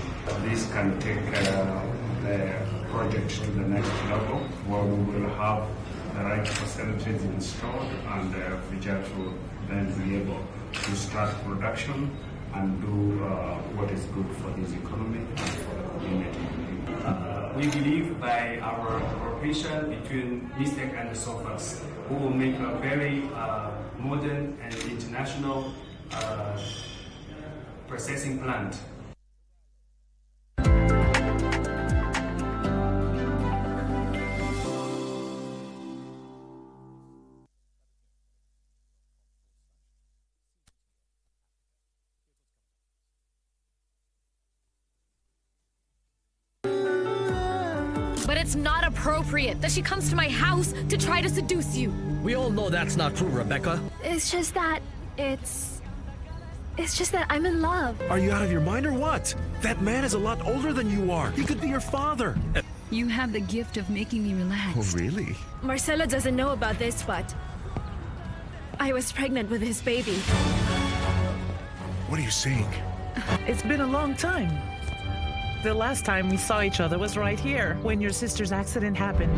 This can take the project to the next level, where we will have the right facilities installed and Fujat will then be able to start production and do what is good for this economy and for the community. We believe by our cooperation between Mistec and the SOFAs, we will make a very modern and international processing plant. But it's not appropriate that she comes to my house to try to seduce you. We all know that's not true, Rebecca. It's just that I'm in love. Are you out of your mind or what? That man is a lot older than you are. He could be your father. You have the gift of making me relax. Oh, really? Marcelo doesn't know about this, but I was pregnant with his baby. What are you saying? It's been a long time. The last time we saw each other was right here, when your sister's accident happened.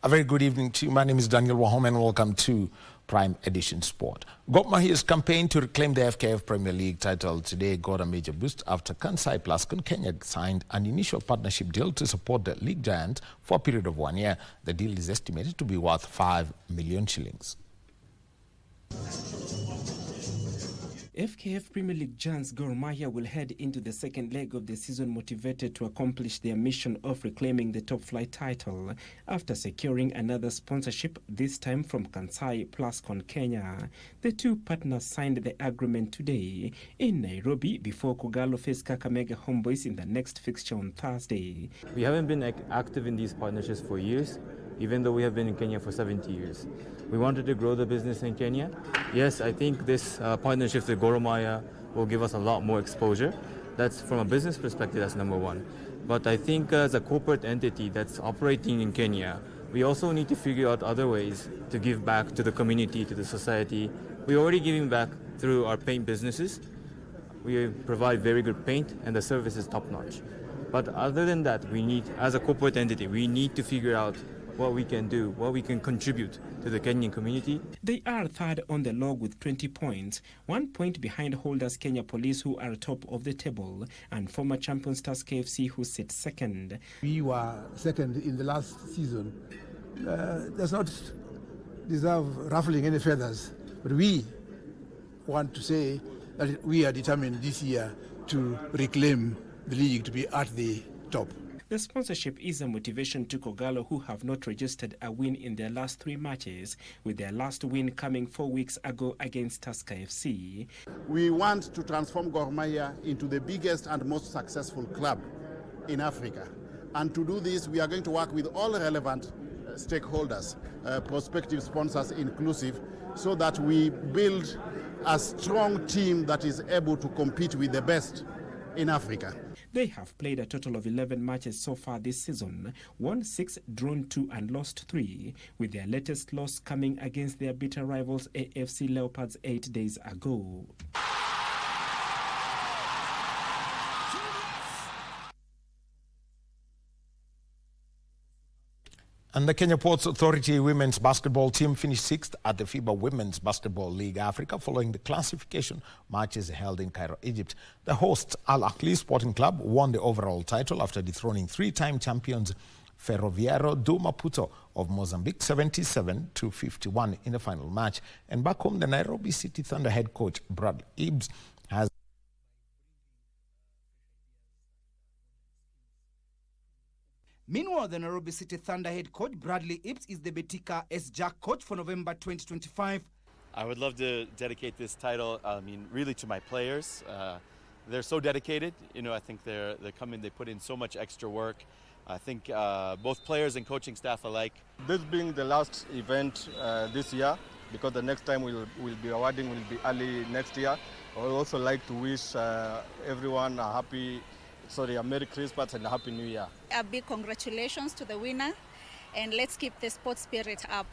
A very good evening to you. My name is Daniel Wahome and welcome to Prime Edition Sport. Gor Mahia's campaign to reclaim the FKF Premier League title today got a major boost after Kansai Plascon Kenya signed an initial partnership deal to support the league giant for a period of 1 year. The deal is estimated to be worth 5 million shillings. FKF Premier League giants Gor Mahia will head into the second leg of the season motivated to accomplish their mission of reclaiming the top flight title after securing another sponsorship, this time from Kansai Plascon Kenya. The two partners signed the agreement today in Nairobi before Kogalo face Kakamega Homeboys in the next fixture on Thursday. We haven't been active in these partnerships for years, even though we have been in Kenya for 70 years. We wanted to grow the business in Kenya. Yes, I think this partnership with Gor Mahia will give us a lot more exposure. That's from a business perspective, that's number one. But I think as a corporate entity that's operating in Kenya, we also need to figure out other ways to give back to the community, to the society. We're already giving back through our paint businesses. We provide very good paint and the service is top notch. But other than that, we need, as a corporate entity, we need to figure out what we can do, what we can contribute to the Kenyan community. They are third on the log with 20 points, 1 point behind holders Kenya Police, who are top of the table, and former champion Stars KFC, who sit second. We were second in the last season. There's not deserve ruffling any feathers, but we want to say that we are determined this year to reclaim the league to be at the top. The sponsorship is a motivation to Kogalo, who have not registered a win in their last 3 matches, with their last win coming 4 weeks ago against Tusker FC. We want to transform Gor Mahia into the biggest and most successful club in Africa. And to do this, we are going to work with all relevant stakeholders, prospective sponsors inclusive, so that we build a strong team that is able to compete with the best in Africa. They have played a total of 11 matches so far this season, won 6, drawn 2 and lost 3, with their latest loss coming against their bitter rivals AFC Leopards 8 days ago. And the Kenya Ports Authority women's basketball team finished 6th at the FIBA Women's Basketball League Africa following the classification matches held in Cairo, Egypt. The hosts, Al Ahly Sporting Club, won the overall title after dethroning 3-time champions Ferroviario do Maputo of Mozambique 77-51 in the final match. And back home, the Nairobi City Thunder head coach Brad Ibbs has Meanwhile, the Nairobi City Thunder head coach Bradley Ibbs is the Betika S-Jack coach for November 2025. I would love to dedicate this title, really to my players. They're so dedicated. I think they come in, they put in so much extra work. I think both players and coaching staff alike. This being the last event this year, because the next time we'll be awarding will be early next year. I would also like to wish everyone a Merry Christmas and a Happy New Year. A big congratulations to the winner, and let's keep the sports spirit up.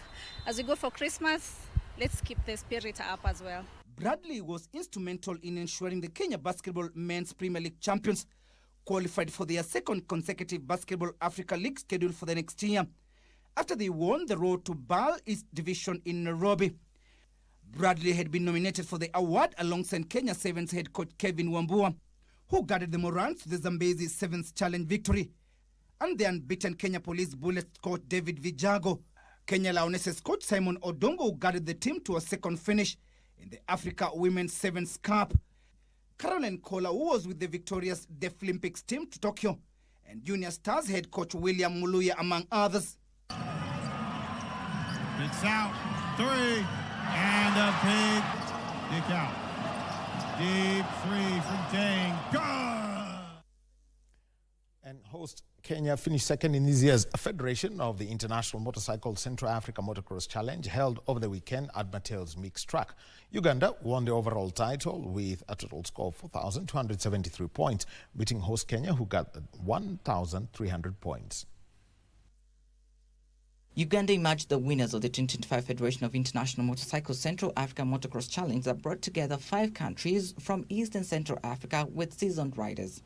As we go for Christmas, let's keep the spirit up as well. Bradley was instrumental in ensuring the Kenya Basketball Men's Premier League champions qualified for their second consecutive Basketball Africa League scheduled for the next year, after they won the road to BAL East Division in Nairobi. Bradley had been nominated for the award alongside Kenya Sevens head coach Kevin Wambua, who guided the Morans to the Zambezi Sevens Challenge victory, and the unbeaten Kenya Police Bullets coach David Vijago. Kenya Lionesses coach Simon Odongo, who guided the team to a second finish in the Africa Women's Sevens Cup. Caroline Kola, who was with the victorious Deaflympics team to Tokyo, and Junior Stars head coach William Muluya, among others. It's out, 3, and a big kick out. Deep 3 from Dang. And host Kenya finished second in this year's Federation of the International Motorcycle Central Africa Motocross Challenge held over the weekend at Mattel's Mixed Track. Uganda won the overall title with a total score of 4,273 points, beating host Kenya, who got 1,300 points. Uganda emerged the winners of the 2025 Federation of International Motorcycle Central Africa Motocross Challenge that brought together 5 countries from East and Central Africa with seasoned riders.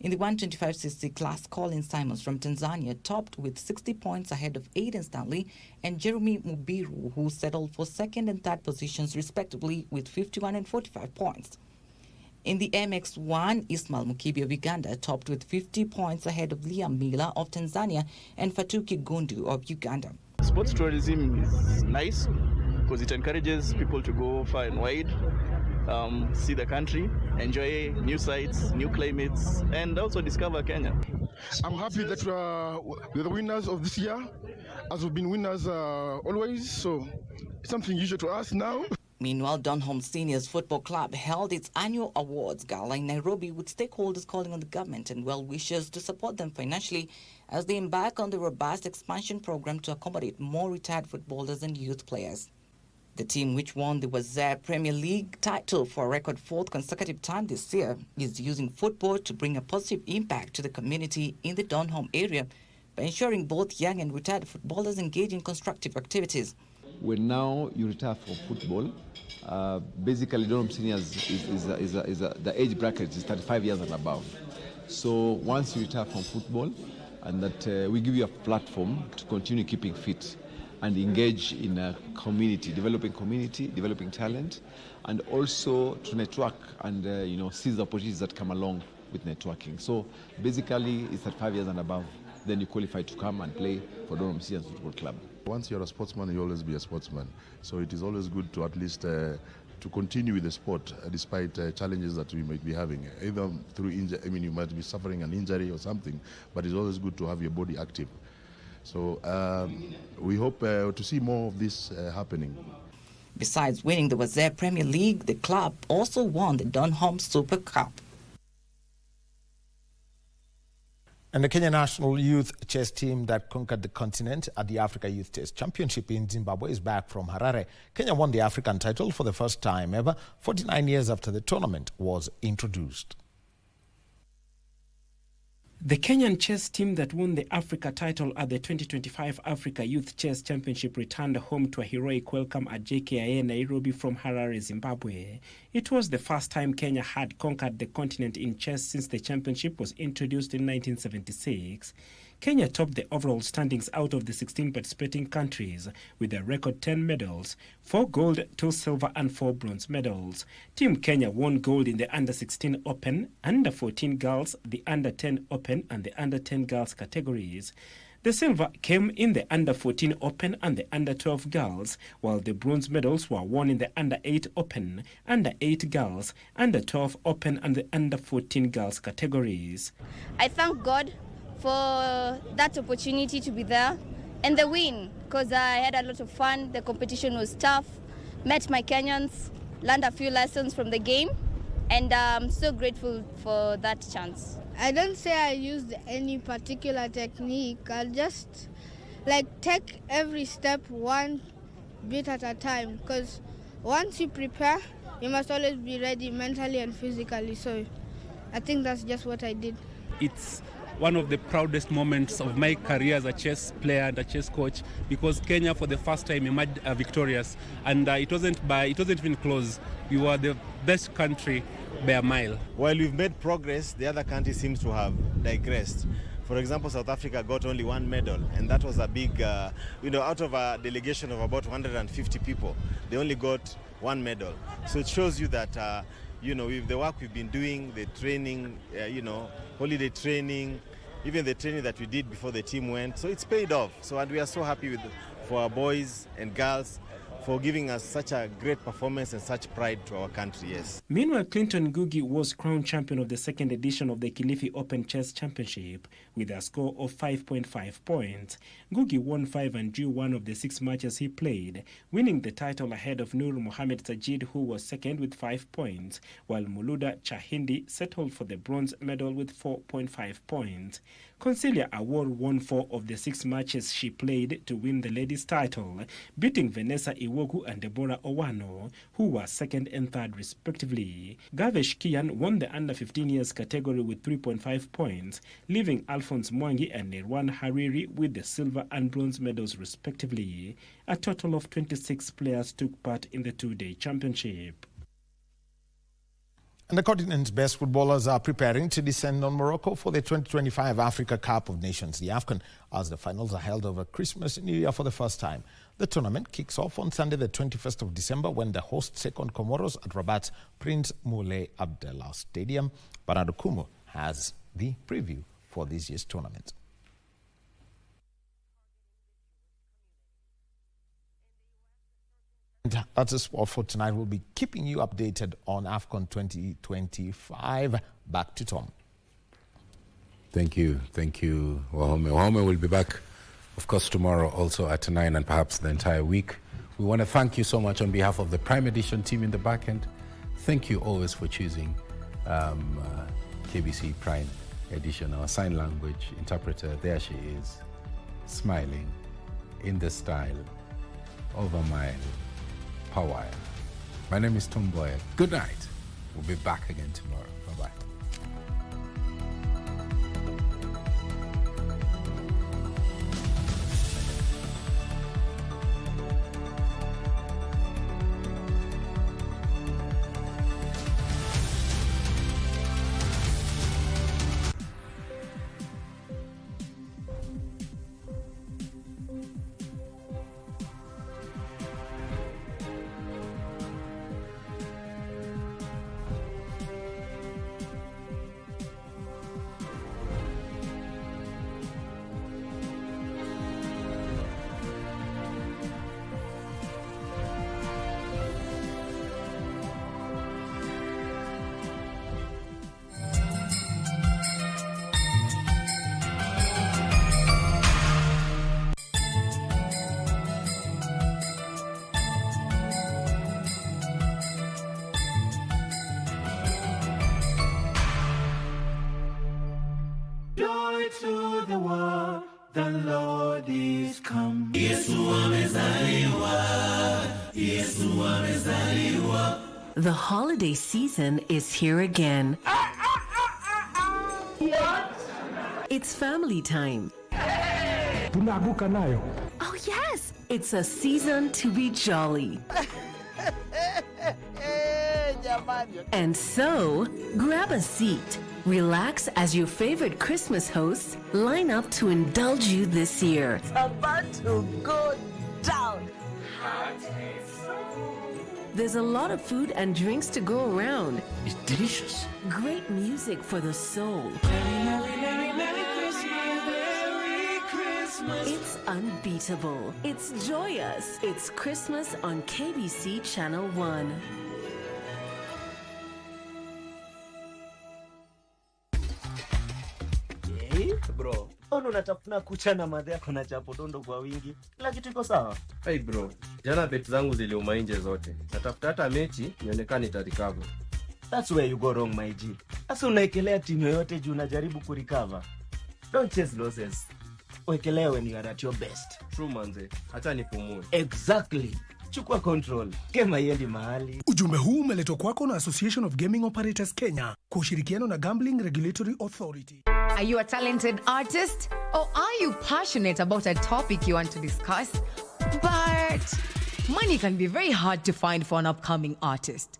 In the 125cc class, Colin Simons from Tanzania topped with 60 points ahead of Aiden Stanley and Jeremy Mubiru, who settled for second and third positions respectively with 51 and 45 points. In the MX1, Ismail Mukibi of Uganda topped with 50 points ahead of Liam Miller of Tanzania and Fatuki Gundu of Uganda. Sports tourism is nice because it encourages people to go far and wide, see the country, enjoy new sights, new climates, and also discover Kenya. I'm happy that we're the winners of this year, as we've been winners always, so it's something usual to us now. Meanwhile, Donholm Seniors Football Club held its annual awards gala in Nairobi, with stakeholders calling on the government and well-wishers to support them financially as they embark on the robust expansion program to accommodate more retired footballers and youth players. The team, which won the Wazir Premier League title for a record 4th consecutive time this year, is using football to bring a positive impact to the community in the Donholm area by ensuring both young and retired footballers engage in constructive activities. When now you retire from football, basically Donholm Seniors the age bracket is 35 years and above. So once you retire from football, and that we give you a platform to continue keeping fit and engage in a community, developing talent, and also to network and seize the opportunities that come along with networking. So basically it's at 5 years and above, then you qualify to come and play for Donholm Seniors Football Club. Once you're a sportsman, you'll always be a sportsman. So it is always good to at least to continue with the sport despite challenges that we might be having. Either through injury, you might be suffering an injury or something, but it's always good to have your body active. So we hope to see more of this happening. Besides winning the Wazir Premier League, the club also won the Dunholm Super Cup. And the Kenya national youth chess team that conquered the continent at the Africa Youth Chess Championship in Zimbabwe is back from Harare. Kenya won the African title for the first time ever, 49 years after the tournament was introduced. The Kenyan chess team that won the Africa title at the 2025 Africa Youth Chess Championship returned home to a heroic welcome at JKIA Nairobi from Harare, Zimbabwe. It was the first time Kenya had conquered the continent in chess since the championship was introduced in 1976. Kenya topped the overall standings out of the 16 participating countries with a record 10 medals, 4 gold, 2 silver and 4 bronze medals. Team Kenya won gold in the Under-16 Open, Under-14 Girls, the Under-10 Open and the Under-10 Girls categories. The silver came in the Under-14 Open and the Under-12 Girls, while the bronze medals were won in the Under-8 Open, Under-8 Girls, Under-12 Open and the Under-14 Girls categories. I thank God for that opportunity to be there and the win, because I had a lot of fun. The competition was tough, met my Kenyans, learned a few lessons from the game, and I'm so grateful for that chance. I don't say I used any particular technique. I'll just take every step one bit at a time, because once you prepare, you must always be ready mentally and physically. So I think that's just what I did. It's one of the proudest moments of my career as a chess player and a chess coach, because Kenya for the first time emerged victorious, and it wasn't even close. We were the best country by a mile. While we've made progress, the other countries seems to have digressed. For example, South Africa got only 1 medal, and that was a big, out of a delegation of about 150 people, they only got 1 medal. So it shows you that with the work we've been doing, the training, holiday training, even the training that we did before the team went, so it's paid off. And we are so happy for our boys and girls for giving us such a great performance and such pride to our country, yes. Meanwhile, Clinton Ngugi was crowned champion of the second edition of the Kilifi Open Chess Championship with a score of 5.5 points. Ngugi won 5 and drew 1 of the 6 matches he played, winning the title ahead of Nur Mohamed Sajid, who was second with 5 points, while Muluda Chahindi settled for the bronze medal with 4.5 points. Concelia Awor won 4 of the 6 matches she played to win the ladies' title, beating Vanessa Iwogu and Deborah Owano, who were second and third respectively. Gavesh Kian won the under 15 years category with 3.5 points, leaving Alphonse Mwangi and Nirwan Hariri with the silver and bronze medals respectively. A total of 26 players took part in the 2-day championship. And the continent's best footballers are preparing to descend on Morocco for the 2025 Africa Cup of Nations, the AFCON, as the finals are held over Christmas and New Year for the first time. The tournament kicks off on Sunday, the 21st of December, when the hosts take on Comoros at Rabat's Prince Moulay Abdallah Stadium. Bernardo Kumo has the preview for this year's tournament. That's a sport for tonight. We'll be keeping you updated on AFCON 2025. Back to Tom. Thank you. Wahome. Wahome will be back, of course, tomorrow also at 9 and perhaps the entire week. We want to thank you so much on behalf of the Prime Edition team in the back end. Thank you always for choosing KBC Prime Edition, our sign language interpreter. There she is, smiling in the style of a mile. Hawaii. My name is Mboya. Good night. We'll be back again tomorrow. Bye-bye. tell the world the Lord is come. The holiday season is here again. What? It's family time. Tunaanguka nayo. Oh yes, it's a season to be jolly. And so, grab a seat, relax as your favorite Christmas hosts line up to indulge you this year. It's about to go down. There's a lot of food and drinks to go around. It's delicious. Great music for the soul. Merry Christmas. It's unbeatable. It's joyous. It's Christmas on KBC Channel 1. Bro, ono unatafuna kucha na madhe yako na chapo dondo kwa wingi. Kila kitu iko sawa? Hey bro, jana bet zangu ziliuma nje zote. Natafuta hata mechi nionekane itarecover. That's where you go wrong, my G. Asa unaekelea timu yoyote juu unajaribu kurecover. Don't chase losses. Wekelea when you are at your best. True manze, acha nipumue. Exactly. Chukua control. Kema yendi mahali. Ujumbe huu umeletwa kwako na Association of Gaming Operators Kenya kwa ushirikiano na Gambling Regulatory Authority. Are you a talented artist? Or are you passionate about a topic you want to discuss? But money can be very hard to find for an upcoming artist.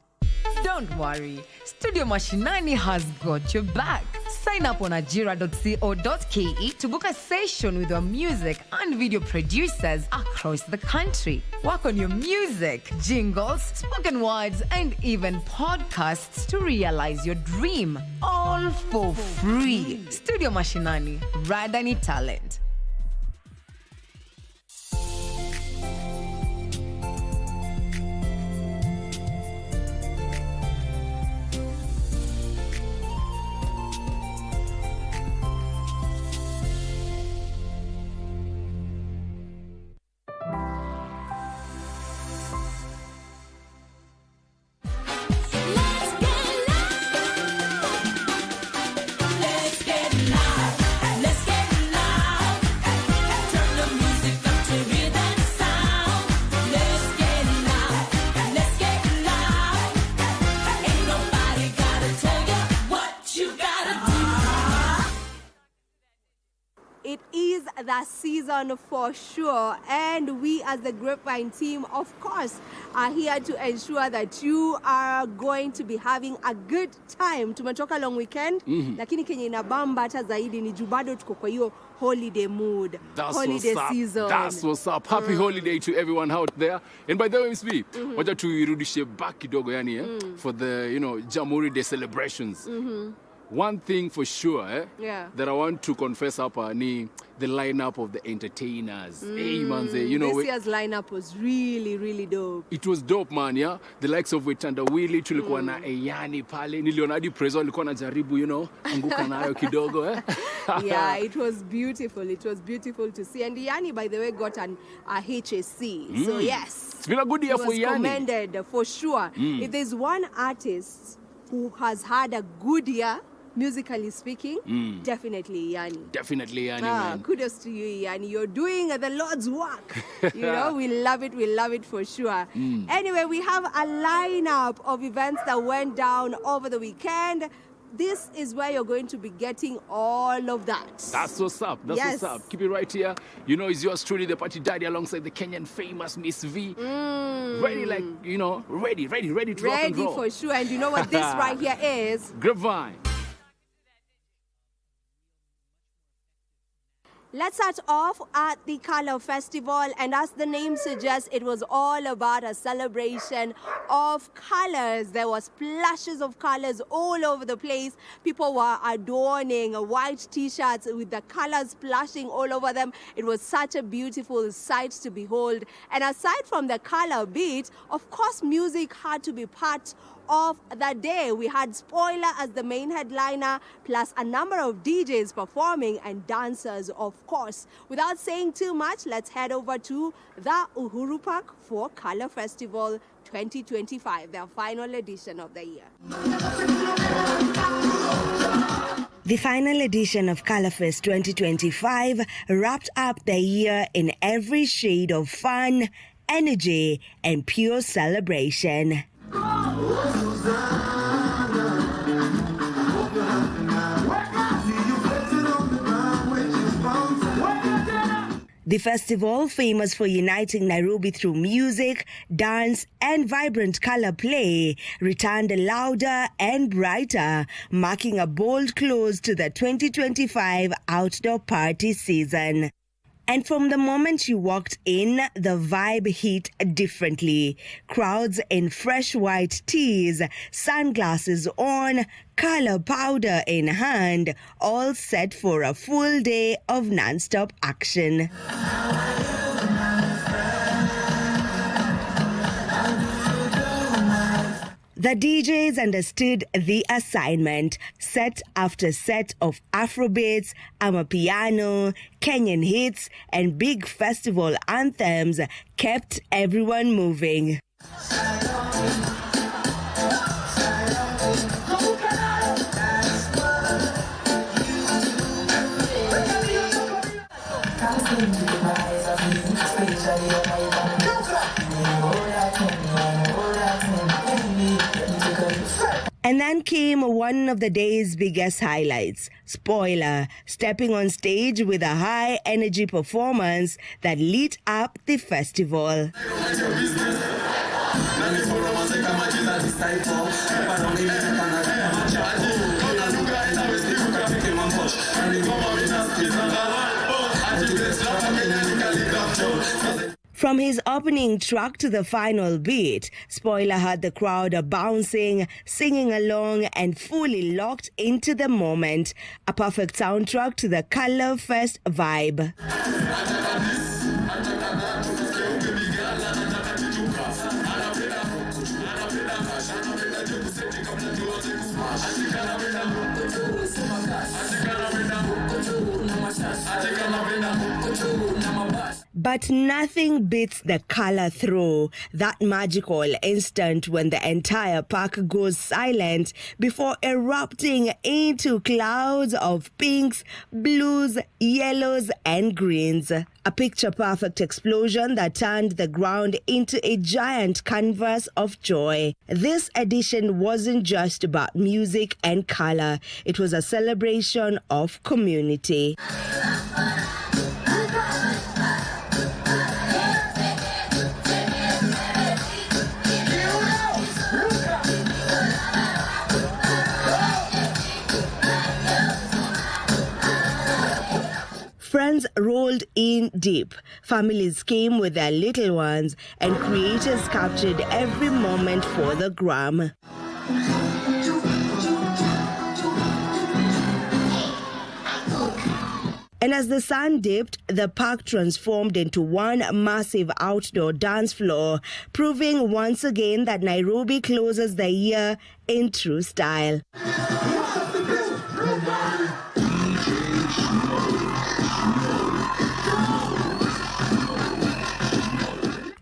Don't worry, Studio Mashinani has got your back. Sign up on ajira.co.ke to book a session with your music and video producers across the country. Work on your music, jingles, spoken words, and even podcasts to realize your dream. All for free. Studio Mashinani, Radani Talent. It is the season for sure, and we as the Grapevine team, of course, are here to ensure that you are going to be having a good time. Tumetoka long weekend, lakini kenye inabamba hata zaidi ni jubado tuko kwa hiyo holiday mood, holiday season. That's what's up. Happy holiday to everyone out there. And by the way, Miss B, wacha tuirudishe back kidogo yani for the, Jamhuri Day celebrations. One thing for sure, that I want to confess hapa ni the lineup of the entertainers. Hey, man, this year's lineup was really, really dope. It was dope, man, yeah. The likes of Wetanda Willy, tulikuwa na Eyani pale, niliona hadi Prezo alikuwa anajaribu, anguka nayo kidogo, Yeah, it was beautiful. It was beautiful to see. And Eyani, by the way, got a HSC. So yes, it's been a good year for Eyani. He was commended for sure. If there's one artist who has had a good year, musically speaking, definitely Eyani. Definitely Eyani, man. Kudos to you, Eyani. You're doing the Lord's work. We love it for sure. Anyway, we have a lineup of events that went down over the weekend. This is where you're going to be getting all of that. That's what's up. That's what's up. Keep it right here. It's yours truly, the party daddy, alongside the Kenyan famous Miss V. Ready, ready to rock and roll. Ready for sure. And you know what this right here is? Grapevine. Let's start off at the Color Festival, and as the name suggests, it was all about a celebration of colors. There was splashes of colors all over the place. People were adorning white t-shirts with the colors splashing all over them. It was such a beautiful sight to behold. And aside from the color beat, of course, music had to be part of the day. We had Spoiler as the main headliner, plus a number of DJs performing and dancers, of course. Without saying too much, let's head over to the Uhuru Park for Color Festival 2025, their final edition of the year. The final edition of Colorfest 2025 wrapped up the year in every shade of fun, energy, and pure celebration. The festival, famous for uniting Nairobi through music, dance, and vibrant color play, returned louder and brighter, marking a bold close to the 2025 outdoor party season. And from the moment you walked in, the vibe hit differently. Crowds in fresh white tees, sunglasses on, color powder in hand, all set for a full day of non-stop action. The DJs understood the assignment. Set after set of Afrobeats, Amapiano, Kenyan hits, and big festival anthems kept everyone moving. And then came one of the day's biggest highlights. Spoiler, stepping on stage with a high-energy performance that lit up the festival. From his opening track to the final beat, Spoiler had the crowd bouncing, singing along, and fully locked into the moment. A perfect soundtrack to the Color Fest vibe. But nothing beats the color throw, that magical instant when the entire park goes silent before erupting into clouds of pinks, blues, yellows, and greens. A picture-perfect explosion that turned the ground into a giant canvas of joy. This edition wasn't just about music and color. It was a celebration of community. Friends rolled in deep, families came with their little ones, and creators captured every moment for the gram. And as the sun dipped, the park transformed into one massive outdoor dance floor, proving once again that Nairobi closes the year in true style.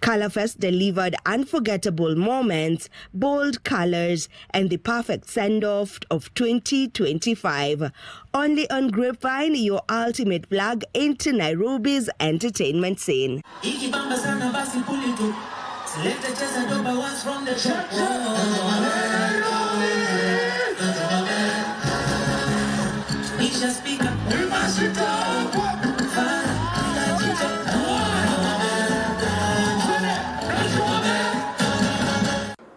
Colorfest delivered unforgettable moments, bold colors, and the perfect send-off of 2025. Only on Grapevine, your ultimate plug into Nairobi's entertainment scene.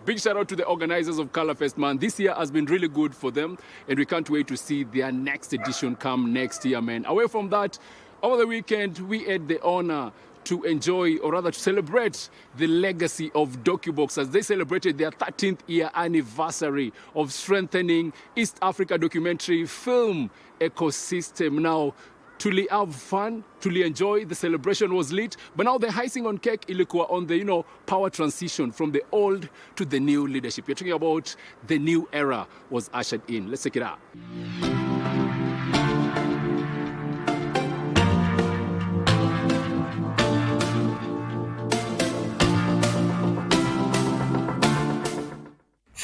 Big shout out to the organizers of Colorfest, man. This year has been really good for them, and we can't wait to see their next edition come next year, man. Away from that, over the weekend, we had the honor to enjoy, or rather to celebrate, the legacy of DocuBox as they celebrated their 13th year anniversary of strengthening East Africa documentary film ecosystem. Now, truly have fun, truly enjoy. The celebration was lit. But now the icing on cake ilikuwa on the, power transition from the old to the new leadership. You're talking about the new era was ushered in. Let's check it out.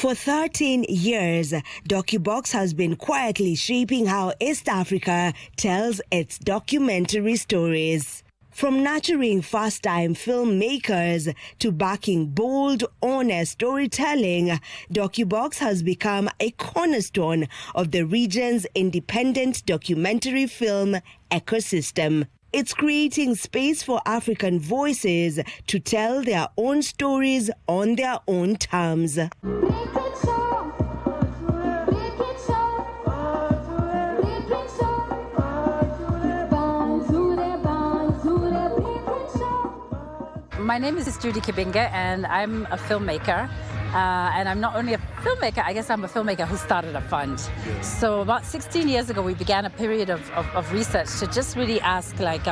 For 13 years, DocuBox has been quietly shaping how East Africa tells its documentary stories. From nurturing first-time filmmakers to backing bold, honest storytelling, DocuBox has become a cornerstone of the region's independent documentary film ecosystem. It's creating space for African voices to tell their own stories on their own terms. My name is Judy Kibinge and I'm a filmmaker. And I'm not only a filmmaker, I guess I'm a filmmaker who started a fund. So about 16 years ago, we began a period of research to just really ask, like,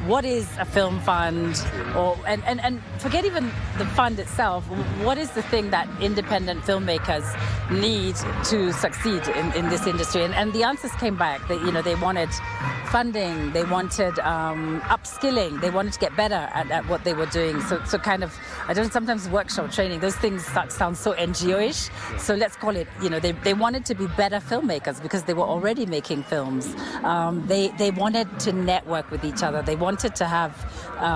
what is a film fund? And forget even the fund itself, what is the thing that independent filmmakers need to succeed in this industry? And the answers came back that, they wanted funding, they wanted upskilling, they wanted to get better at what they were doing. So kind of, I don't sometimes workshop training, those things sound so NGO-ish. So let's call it, they wanted to be better filmmakers because they were already making films. They wanted to network with each other. They wanted to have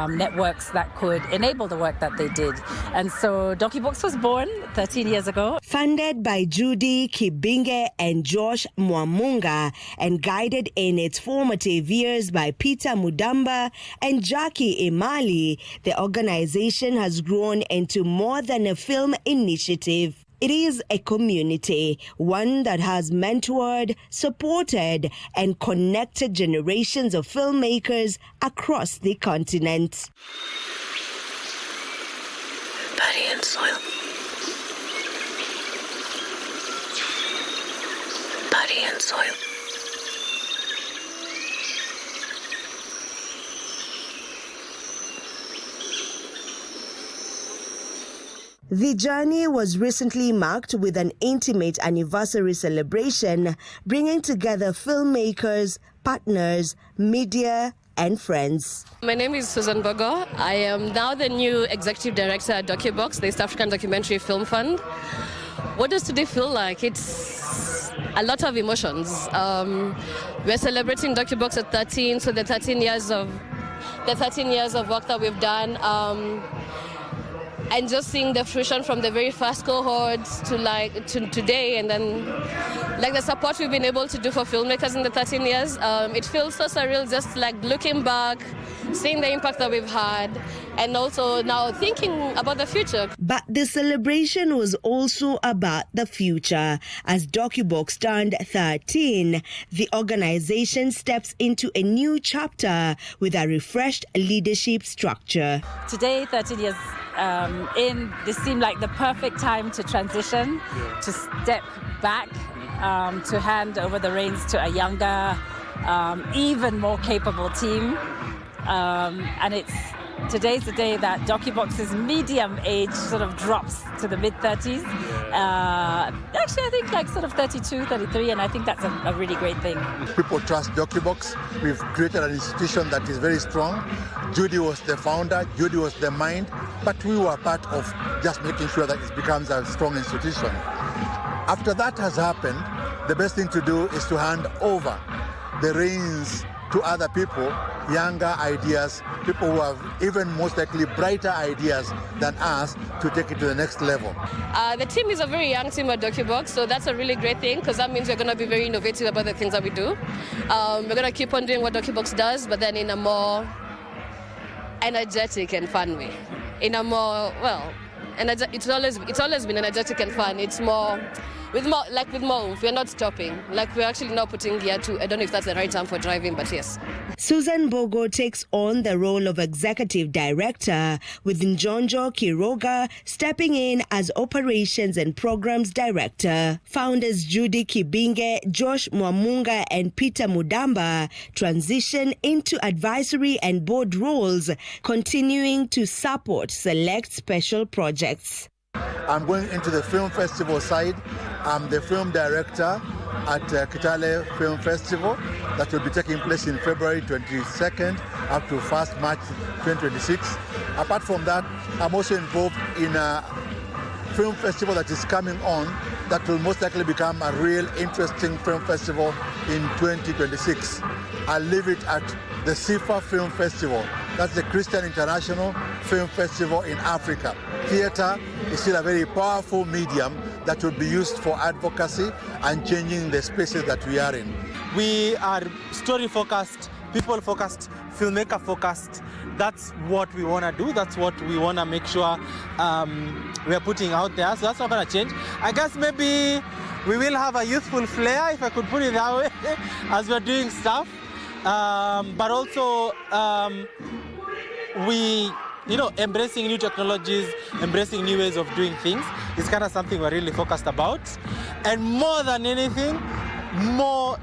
networks that could enable the work that they did. And so DocuBox was born 13 years ago. Funded by Judy Kibinge and Josh Mwamunga and guided in its formative years by Peter Mudamba and Jackie Imali, the organization has grown into more than a film initiative. It is a community, one that has mentored, supported, and connected generations of filmmakers across the continent. Body and soil. Body and soil. The journey was recently marked with an intimate anniversary celebration, bringing together filmmakers, partners, media, and friends. My name is Susan Bogo. I am now the new executive director at DocuBox, the East African Documentary Film Fund. What does today feel like? It's a lot of emotions. We're celebrating DocuBox at 13, so the 13 years of work that we've done. And just seeing the fruition from the very first cohort to today, and then the support we've been able to do for filmmakers in the 13 years, it feels so surreal just looking back, seeing the impact that we've had, and also now thinking about the future. But the celebration was also about the future. As DocuBox turned 13, the organization steps into a new chapter with a refreshed leadership structure. Today, 13 years this seemed like the perfect time to transition, to step back, to hand over the reins to a younger, even more capable team. And today's the day that DocuBox's medium age sort of drops to the mid-30s. Actually, I think sort of 32, 33, and I think that's a really great thing. People trust DocuBox. We've created an institution that is very strong. Judy was the founder, Judy was the mind, but we were part of just making sure that it becomes a strong institution. After that has happened, the best thing to do is to hand over the reins to other people, younger ideas, people who have even most likely brighter ideas than us to take it to the next level. The team is a very young team at DocuBox, so that's a really great thing because that means we're going to be very innovative about the things that we do. We're going to keep on doing what DocuBox does, but then in a more energetic and fun way. In a more, it's always been energetic and fun. It's more, with more, we're not stopping. We're actually not putting gear to, I don't know if that's the right term for driving, but yes. Susan Bogo takes on the role of executive director, with Njonjo Kiroga stepping in as operations and programs director. Founders Judy Kibinge, Josh Mwamunga, and Peter Mudamba transition into advisory and board roles, continuing to support select special projects. I'm going into the film festival side. I'm the film director at Kitale Film Festival that will be taking place in February 22nd up to 1st March 2026. Apart from that, I'm also involved in film festival that is coming on that will most likely become a real interesting film festival in 2026. I'll leave it at the SIFA Film Festival. That's the Christian International Film Festival in Africa. Theatre is still a very powerful medium that will be used for advocacy and changing the spaces that we are in. We are story-focused, people-focused, filmmaker-focused. That's what we want to do. That's what we want to make sure we are putting out there. So that's not going to change. I guess maybe we will have a youthful flair, if I could put it that way, as we're doing stuff. But also, embracing new technologies, embracing new ways of doing things is kind of something we're really focused about. And more than anything, more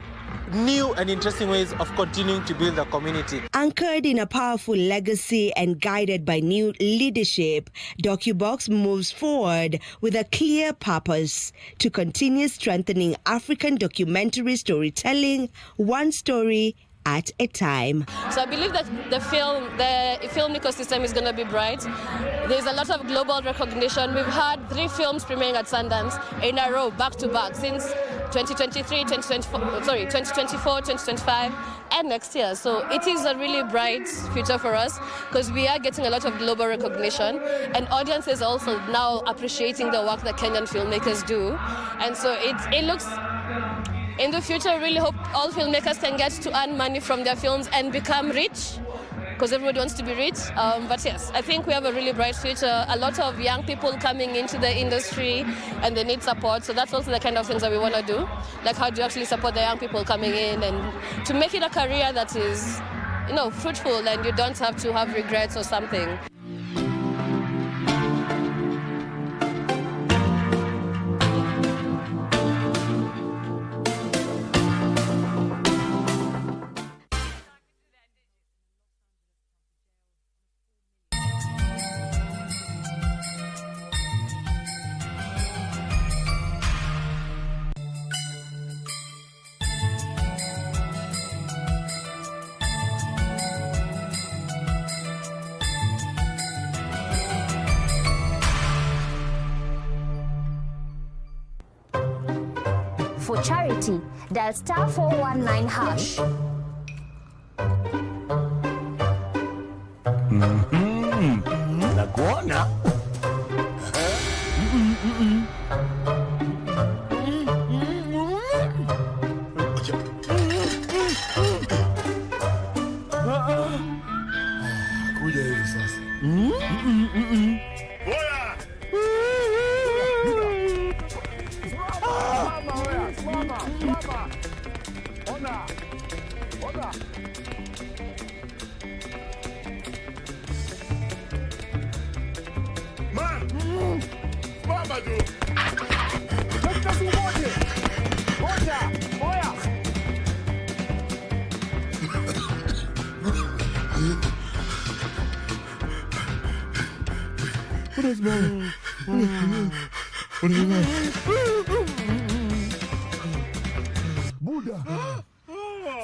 new and interesting ways of continuing to build the community. Anchored in a powerful legacy and guided by new leadership, DocuBox moves forward with a clear purpose to continue strengthening African documentary storytelling, one story at a time. So I believe that the film ecosystem is going to be bright. There's a lot of global recognition. We've had 3 films premiering at Sundance in a row, back to back, since 2023, 2024, 2025, and next year. So it is a really bright future for us because we are getting a lot of global recognition, and audiences also now appreciating the work that Kenyan filmmakers do. And so it looks, in the future, I really hope all filmmakers can get to earn money from their films and become rich, because everybody wants to be rich. But yes, I think we have a really bright future. A lot of young people coming into the industry and they need support. So that's also the kind of things that we want to do. Like, how do you actually support the young people coming in and to make it a career that is, fruitful, and you don't have to have regrets or something. For charity, dial star 419 hash. Nakuona. Kuja hivi sasa. What is wrong? What is wrong? Buddha.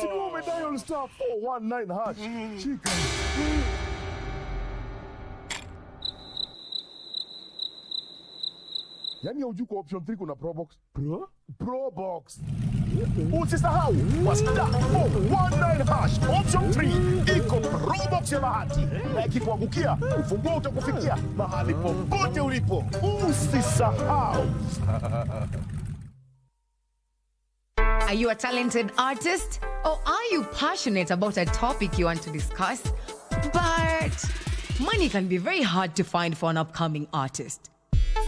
Siku umedial star 419 hash. Chika. Yani hujui kwa option 3 kuna Pro Box. Pro Box. Usisahau wa star 419 hash option 3 iko Pro Box ya bahati. Na ikikuangukia ufunguo utakufikia mahali popote ulipo. Usisahau. Are you a talented artist? Or are you passionate about a topic you want to discuss? But money can be very hard to find for an upcoming artist.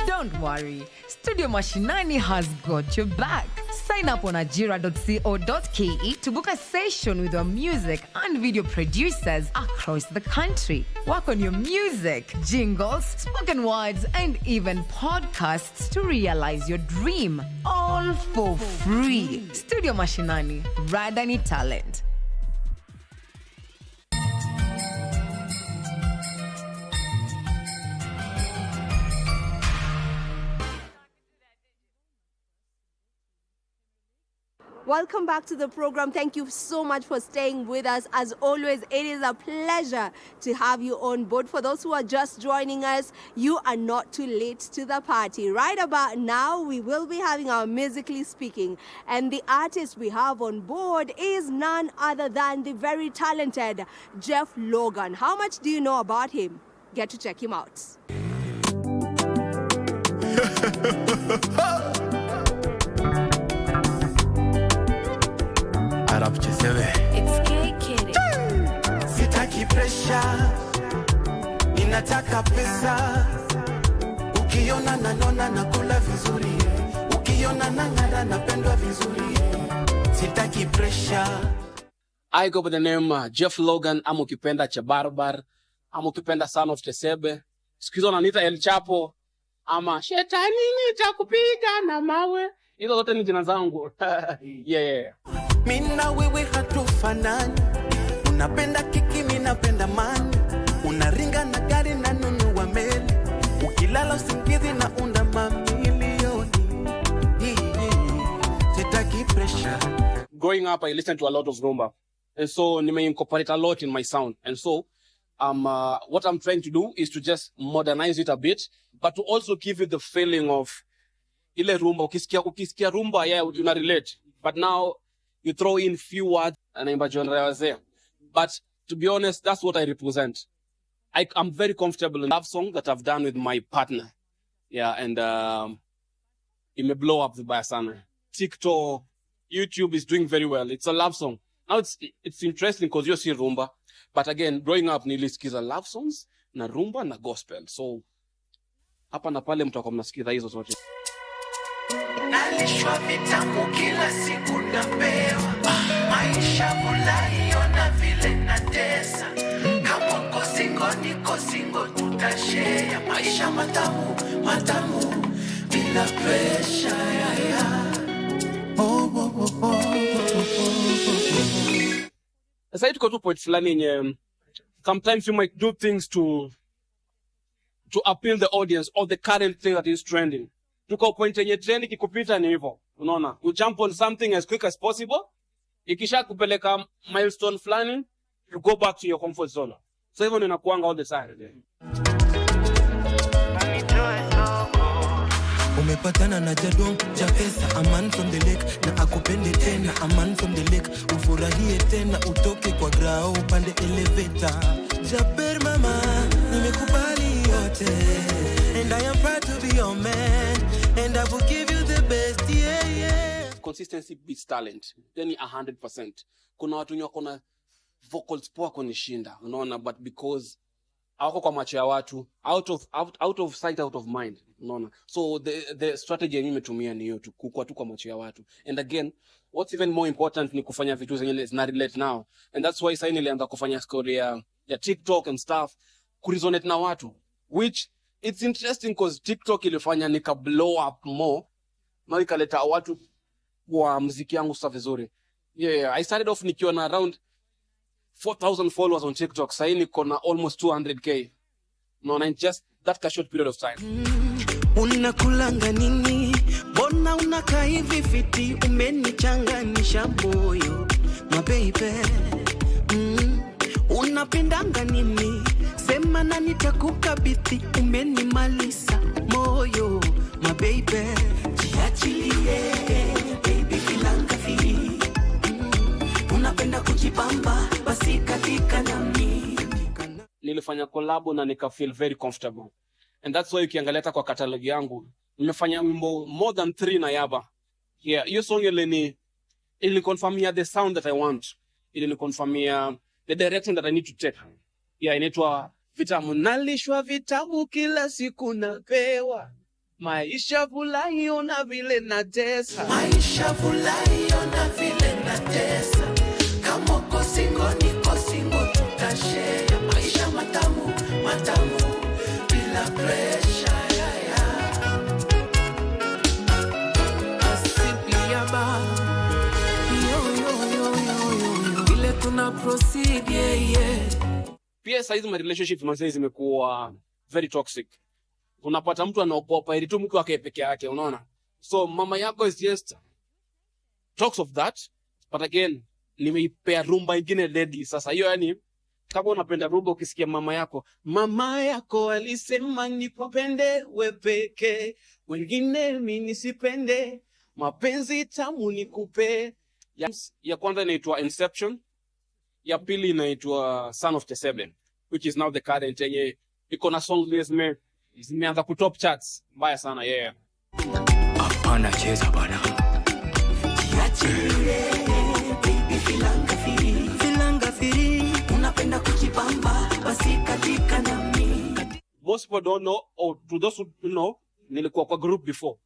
Don't worry, Studio Mashinani has got your back. Sign up on ajira.co.ke to book a session with your music and video producers across the country. Work on your music, jingles, spoken words, and even podcasts to realize your dream. All for free. Studio Mashinani, Radani Talent. Welcome back to the program. Thank you so much for staying with us. As always, it is a pleasure to have you on board. For those who are just joining us, you are not too late to the party. Right about now, we will be having our Musically Speaking. And the artist we have on board is none other than the very talented Jeff Logan. How much do you know about him? Get to check him out. It's K-Kitty. Sitaki pressure, ninataka pesa. Ukiona nanona nakula vizuri, ukiona nangara napendwa vizuri. Sitaki pressure. I go by the name Jeff Logan, ama ukipenda cha Barbar, ama ukipenda Son of Tesebe. Sikizo nanita El Chapo, ama shetani nitakupiga na mawe. Hizo zote ni jina zangu. Yeah. Mina wewe hatufanani. Unapenda kiki, mimi napenda mani. Unaringa na gari na nunua meli. Ukilala usingizi na unda mamilioni. Sitaki pressure. Growing up, I listened to a lot of rumba. And so, I incorporate a lot in my sound. And so, what I'm trying to do is to just modernize it a bit, but to also give it the feeling of ile rumba. Ukisikia rumba, yeah, you not relate. But now, you throw in few words, and I'm genre there. But to be honest, that's what I represent. I'm very comfortable in love song that I've done with my partner. Yeah, and it may blow up the Bayasana. TikTok, YouTube is doing very well. It's a love song. Now it's interesting because you see rumba. But again, growing up, nilisikiza love songs, na rumba, na gospel. So, hapa na pale mtakuwa mnasikiza hizo zote. Nalishwa vitamu kila siku napewa. Maisha mulaiona vile natesa. Kama kosingo tutashare. Maisha matamu bila pressure. Aside tuko tu point fulani yenye sometimes you might do things to appeal the audience or the current thing that is trending. Tuko point yenye trend kikupita ni hivyo. Unaona? You jump on something as quick as possible. Ikisha kupeleka milestone fulani, you go back to your comfort zone. So hivyo ninakuanga all the time. Umepatana na jadong ja pesa, a man from the lake, na akupende tena, a man from the lake, ufurahie tena, utoke kwa grao upande elevator. Jaber mama, nimekubali yote, and I am proud to be your man, and I will give you the best, yeah. Consistency beats talent. Then 100%. Kuna watu wenye wako na vocals poa kunishinda, unaona, but because hawako kwa macho ya watu, out of sight, out of mind, unaona. So the strategy mimi nimetumia ni hiyo tu, kukua tu kwa macho ya watu. And again, what's even more important ni kufanya vitu zenye zina relate now. And that's why sasa nilianza kufanya story ya TikTok and stuff, kuresonate na watu. Which it's interesting because TikTok ilifanya nika blow up more, na ikaleta watu kwa muziki yangu stuff vizuri. Yeah, I started off nikiwa na around 4,000 followers on TikTok. Sasa niko na almost 200k. No, in just that short period of time. Unakulanga nini? Bona unakaa hivi fiti, umenichanganisha moyo. My baby. Unapendanga nini? Sema na nitakukabidhi, umenimaliza moyo. My baby. Jiachilie, baby filanga fi. Unapenda kujibamba, basi katika nami. Nilifanya collab na nika feel very comfortable. And that's why ukiangalia hata kwa catalog yangu, nimefanya wimbo more than 3 na Yaba. Yeah, hiyo song ili confirmia the sound that I want. Ili confirmia the direction that I need to take. Yeah, inaitwa vitamu. Nalishwa vitamu kila siku napewa. Maisha fulani ona vile natesa. Maisha fulani ona vile natesa. Kama kosingo tutashare. Maisha matamu bila pressure. Simply about yo. Vile tuna proceed, yeah. Pia saizi my relationship na saizi zimekuwa very toxic. Unapata mtu anaogopa ili tu mtu wake peke yake, unaona? So mama yako is just talks of that, but again, nimeipea rumba ingine deadly. Sasa hiyo yani, kama unapenda rumba ukisikia mama yako alisema nikupende wewe peke, wengine mimi nisipende, mapenzi tamu nikupe. Ya kwanza inaitwa Inception, ya pili inaitwa Son of the Seven, which is now the current yenye iko na songs zimeanza kutop charts mbaya sana. Yeah. Hapana cheza bana. Baby filanga firi unapenda kujibamba basi katika nami. Most people don't know, or to those who know, nilikuwa kwa group before.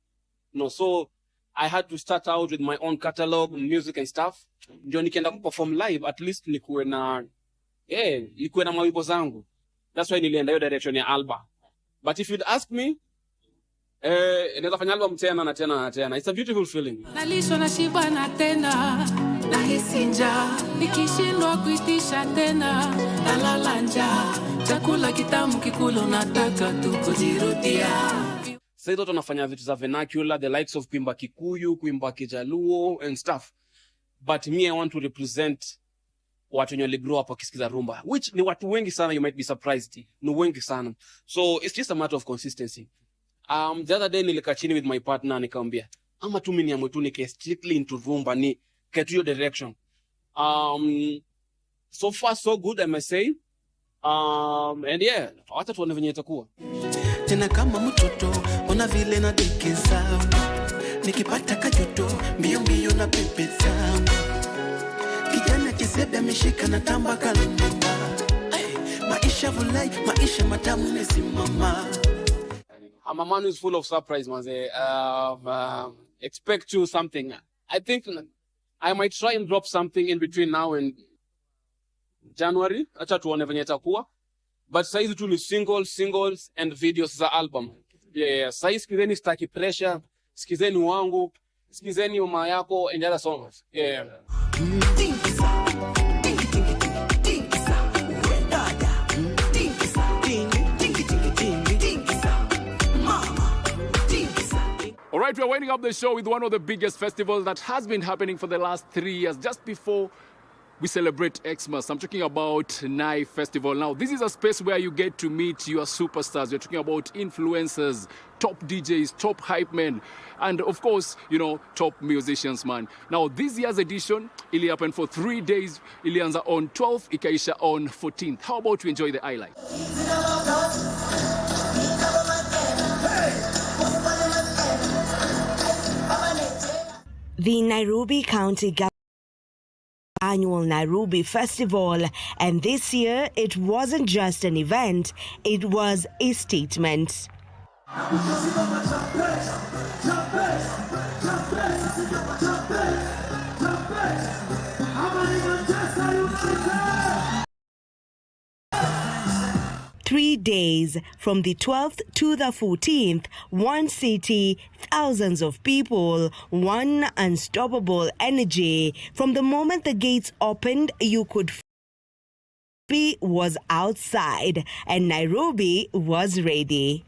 No, so I had to start out with my own catalog, music and stuff. Ndio nikienda perform live, at least nikuwe na mawimbo zangu. That's why nilienda hiyo direction ya album. But if you'd ask me, inaweza fanya album tena na tena na tena. It's a beautiful feeling. Nalishwa na shiba na tena, nahisi njaa, nikishindwa kuitisha tena, nalala njaa, chakula kitamu kikula unataka tu kujirudia. Sasa hizo tunafanya vitu za vernacular, the likes of kuimba Kikuyu, kuimba Kijaluo and stuff. But me, I want to represent watu wenye waligrow up wakisikiza rumba, which ni watu wengi sana, you might be surprised. Ni wengi sana. So it's just a matter of consistency. The other day nilikaa chini with my partner nikamwambia, ama tu mimi niamue tu nike strictly into rumba, ni get your direction. So far so good, I must say. And yeah, hata tuone venye itakuwa. Tena kama mtoto ona vile na dekeza, nikipata kajoto mbio mbio na pepe zangu, kijana kisebe ameshika na tamba kalumba, maisha vulai maisha matamu mesimama. I'm a man who's full of surprise, manze. Expect to something. I think I might try and drop something in between now and January. Acha tuone venye itakuwa. But saizi tu ni singles and videos za album. Yeah. Saizi sikizeni Staki Pressure, sikizeni wangu, sikizeni Uma Yako and other songs. Yeah. All right, we're winding up the show with one of the biggest festivals that has been happening for the last 3 years, just before we celebrate Xmas. I'm talking about Nai Festival. Now, this is a space where you get to meet your superstars. We're talking about influencers, top DJs, top hype men, and of course, you know, top musicians, man. Now, this year's edition, ili happen for 3 days. Ilianza on 12th, ikaisha on 14th. How about we enjoy the highlights? The Nairobi County Annual Nairobi Festival, and this year it wasn't just an event, it was a statement. 3 days, from the 12th to the 14th, one city, thousands of people, one unstoppable energy. From the moment the gates opened, you could be was outside and Nairobi was ready.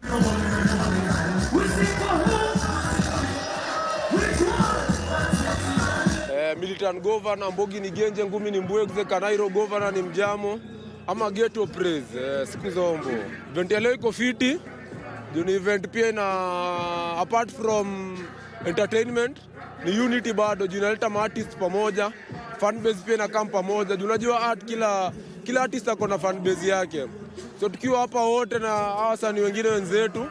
Militant governor Mbogi ni Genje, ngumi ni Mbwegze, Kanairo governor ni Mjamo ama ghetto praise siku zombo. Event ya leo iko fiti. Ni event pia na apart from entertainment ni unity bado, junaleta artists pamoja, fan base pia na kampa pamoja. Unajua art kila artist ako na fan base yake. So tukiwa hapa wote na wasanii wengine wenzetu,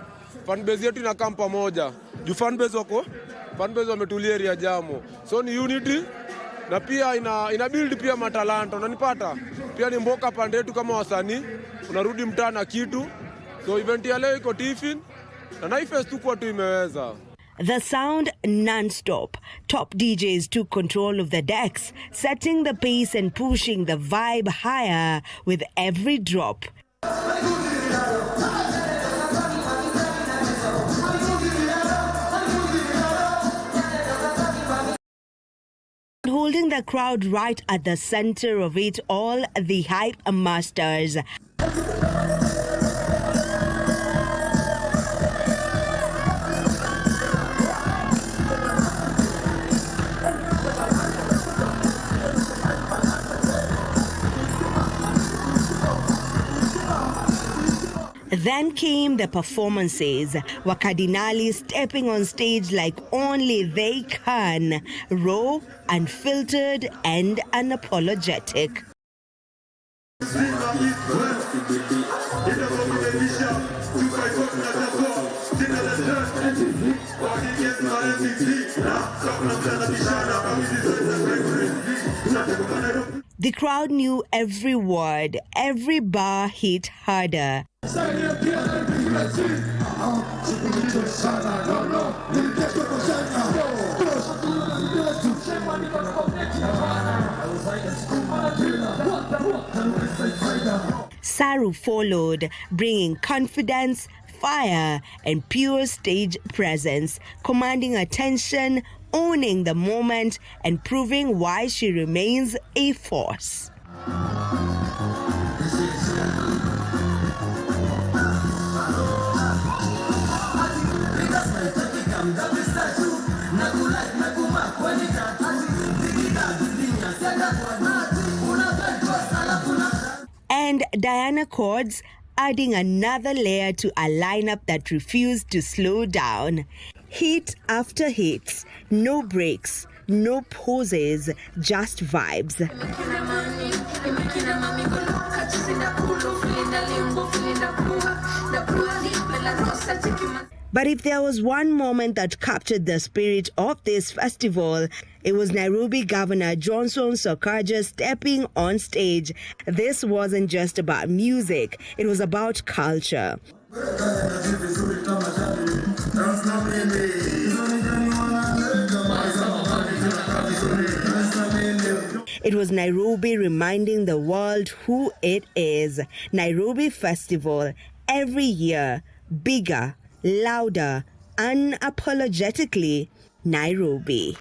fan base yetu ina kampa pamoja. Ju fan base wametulia area Jamo. So ni unity na pia ina build pia matalanta. Unanipata? Pia ni mboka pande yetu kama wasanii, unarudi mtaa na kitu. So event ya leo iko tiffin na Naifest tu kwa tu imeweza. The sound non-stop. Top DJs took control of the decks, setting the pace and pushing the vibe higher with every drop. Holding the crowd right at the center of it all, the hype masters. Then came the performances, Wakadinali stepping on stage like only they can, raw, unfiltered and unapologetic. The crowd knew every word, every bar hit harder. Saru followed, bringing confidence, fire, and pure stage presence, commanding attention, owning the moment, and proving why she remains a force. And Diana Chords adding another layer to a lineup that refused to slow down. Hit after hit, no breaks, no pauses, just vibes. But if there was one moment that captured the spirit of this festival, it was Nairobi Governor Johnson Sakaja stepping on stage. This wasn't just about music, it was about culture. It was Nairobi reminding the world who it is. Nairobi Festival, every year, bigger, louder, unapologetically Nairobi.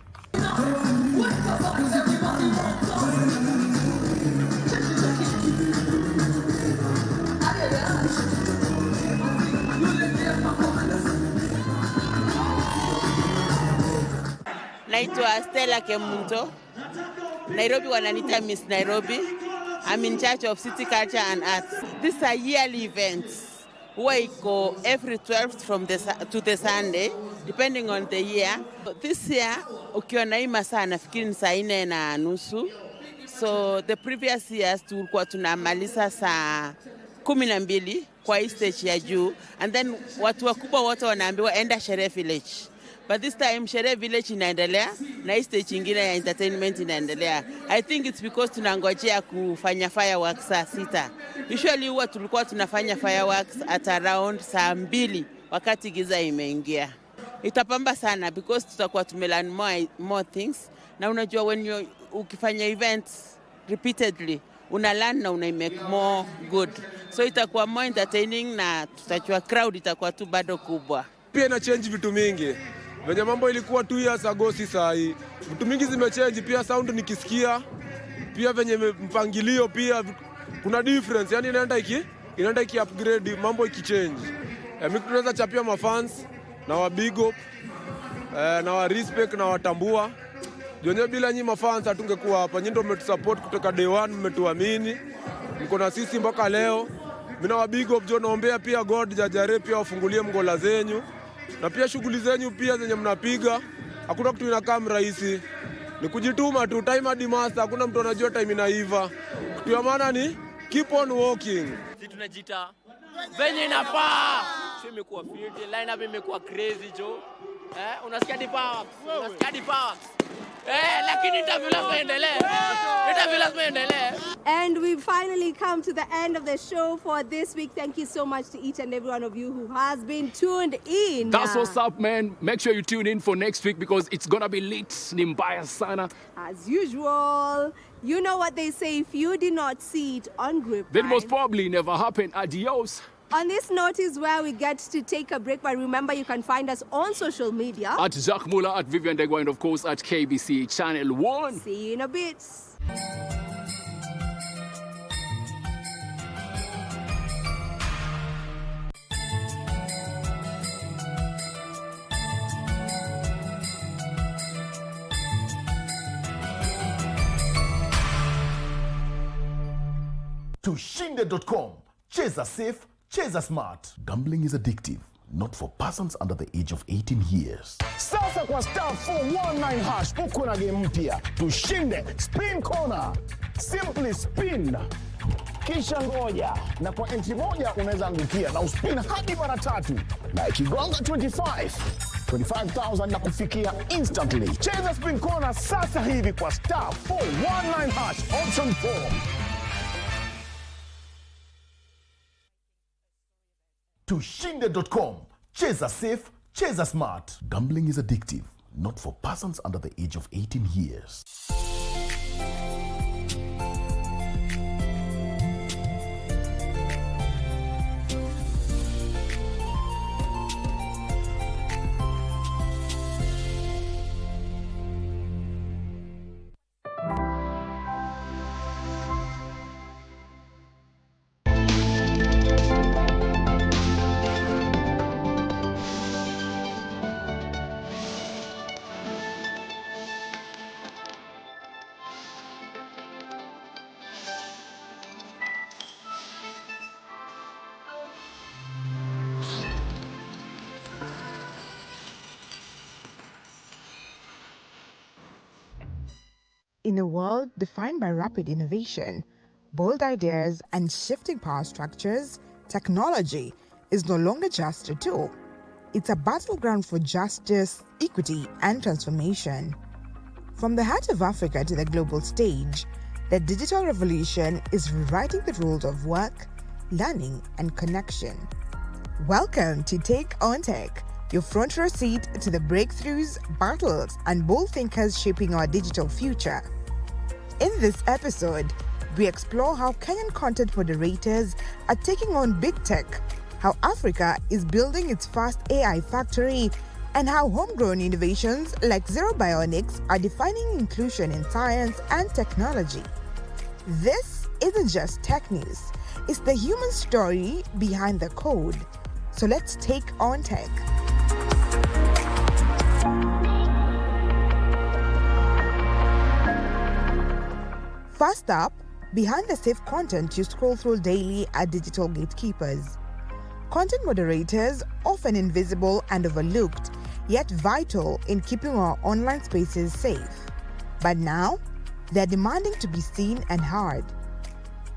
Naitwa Stella Kemunto. Nairobi wananita Miss Nairobi. I'm in charge of city culture and arts. These are yearly events. We go every 12th to the Sunday, depending on the year. This year, ukiwa na hii masaa nafikiri ni saa 4:30. So the previous years tulikuwa tunamaliza saa 12 kwa hii stage ya juu, and then watu wakubwa wote wanaambiwa enda Sherehe Village. But this time Sherehe Village inaendelea na hii stage ingine ya entertainment inaendelea. I think it's because tunangojea kufanya fireworks saa 6. Usually huwa tulikuwa tunafanya fireworks at around saa 2 wakati giza imeingia. Itapamba sana because tutakuwa tumelearn more things. Na unajua when ukifanya events repeatedly, unalearn na make more good. So itakuwa more entertaining na tutajua crowd itakuwa tu bado kubwa. Pia ina change vitu mingi. Venye mambo ilikuwa 2 years ago si saa hii. Vitu mingi zimechange, pia sound nikisikia. Pia venye mpangilio pia kuna difference. Yani inaenda iki upgrade, mambo ikichange. Mimi tunaweza chapia mafans na wa big up na wa respect na watambua. Jonye bila nyinyi mafans hatungekuwa hapa. Nyinyi ndio mmetusupport kutoka day one, mmetuamini. Mko na sisi mpaka leo. Mimi na wa big up jo, naombea pia God jajare pia wafungulie mgola zenyu. Na pia shughuli zenyu pia zenye mnapiga. Hakuna kitu inakaa rahisi. Ni kujituma tu, time hadi master, hakuna mtu anajua time inaiva. Kitu ya maana ni keep on walking. Sisi tunajita venye inafaa. Sio imekuwa field, lineup imekuwa crazy jo. Unasikia di power. Unasikia di power. Lakini interview lazima endelee. Interview lazima endelee. And we've finally come to the end of the show for this week. Thank you so much to each and every one of you who has been tuned in. That's what's up, man. Make sure you tune in for next week because it's gonna be lit. Mboya sana. As usual, you know what they say, if you did not see it on Grip, that most probably never happened. Adios. On this note is where we get to take a break, but remember you can find us on social media. At Jacques Muller, at Vivian Degwa, and of course at KBC Channel 1. See you in a bit. Tushinde.com. Cheza safe. Cheza smart. Gambling is addictive, not for persons under the age of 18 years. Sasa kwa star 419 hash uko na game mpya. Tushinde spin corner. Simply spin. Kisha ngoja, na kwa entry moja unaweza angukia na uspin hadi mara 3. Na ikigonga 25,000 na kufikia instantly. Cheza spin corner sasa hivi kwa star 419 hash option 4. Tushinde.com. Cheza safe, cheza smart. Gambling is addictive, not for persons under the age of 18 years. In a world defined by rapid innovation, bold ideas, and shifting power structures, technology is no longer just a tool. It's a battleground for justice, equity, and transformation. From the heart of Africa to the global stage, the digital revolution is rewriting the rules of work, learning, and connection. Welcome to Take on Tech, your front row seat to the breakthroughs, battles, and bold thinkers shaping our digital future. In this episode, we explore how Kenyan content moderators are taking on big tech, how Africa is building its first AI factory, and how homegrown innovations like Zero Bionics are defining inclusion in science and technology. This isn't just tech news, it's the human story behind the code. So let's take on tech. First up, behind the safe content you scroll through daily are digital gatekeepers. Content moderators, often invisible and overlooked, yet vital in keeping our online spaces safe. But now, they're demanding to be seen and heard.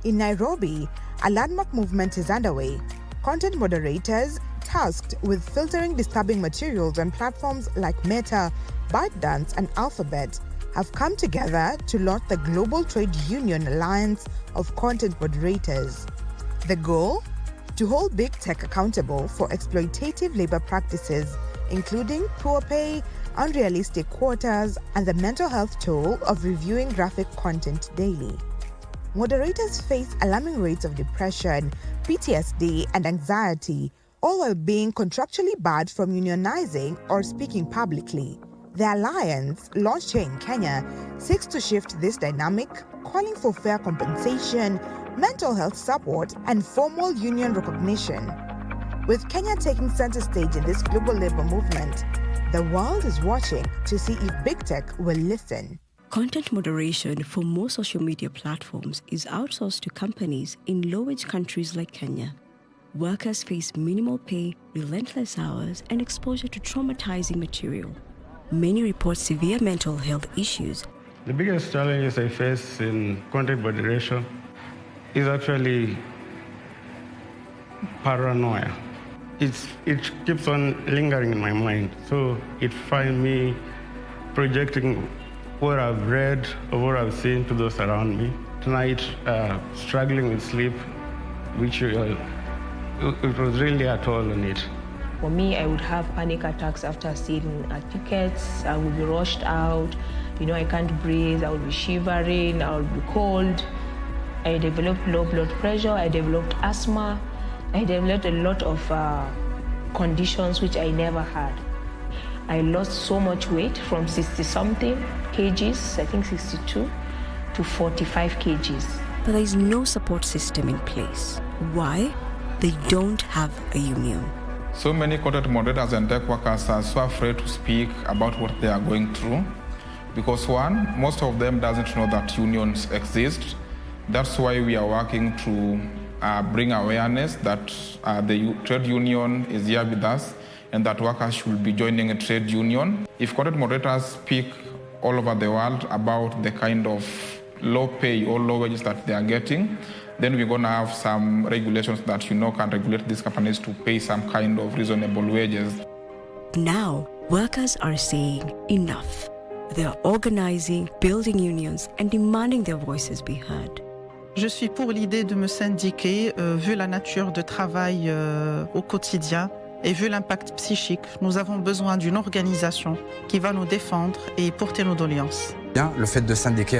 In Nairobi, a landmark movement is underway. Content moderators, tasked with filtering disturbing materials on platforms like Meta, ByteDance, and Alphabet, have come together to launch the Global Trade Union Alliance of Content Moderators. The goal? To hold big tech accountable for exploitative labor practices, including poor pay, unrealistic quotas, and the mental health toll of reviewing graphic content daily. Moderators face alarming rates of depression, PTSD, and anxiety, all while being contractually barred from unionizing or speaking publicly. The alliance, launched here in Kenya, seeks to shift this dynamic, calling for fair compensation, mental health support, and formal union recognition. With Kenya taking center stage in this global labor movement, the world is watching to see if big tech will listen. Content moderation for most social media platforms is outsourced to companies in low-wage countries like Kenya. Workers face minimal pay, relentless hours, and exposure to traumatizing material. Many report severe mental health issues. The biggest challenges I face in content moderation is actually paranoia. It keeps on lingering in my mind, so it finds me projecting what I've read or what I've seen to those around me. Tonight, struggling with sleep, which it was really a toll on it. For me, I would have panic attacks after seeing tickets. I would be rushed out. I can't breathe. I would be shivering. I would be cold. I developed low blood pressure. I developed asthma. I developed a lot of conditions which I never had. I lost so much weight from 60-something kgs, I think 62, to 45 kgs. But there is no support system in place. Why? They don't have a union. So many content moderators and tech workers are so afraid to speak about what they are going through because one, most of them doesn't know that unions exist. That's why we are working to bring awareness that the trade union is here with us and that workers should be joining a trade union. If content moderators speak all over the world about the kind of low pay or low wages that they are getting, then we're going to have some regulations that, can regulate these companies to pay some kind of reasonable wages. Now, workers are saying enough. They are organizing, building unions, and demanding their voices be heard. Je suis pour l'idée de me syndiquer, vu la nature de travail au quotidien et vu l'impact psychique. Nous avons besoin d'une organisation qui va nous défendre et porter nos doléances. Le fait de syndiquer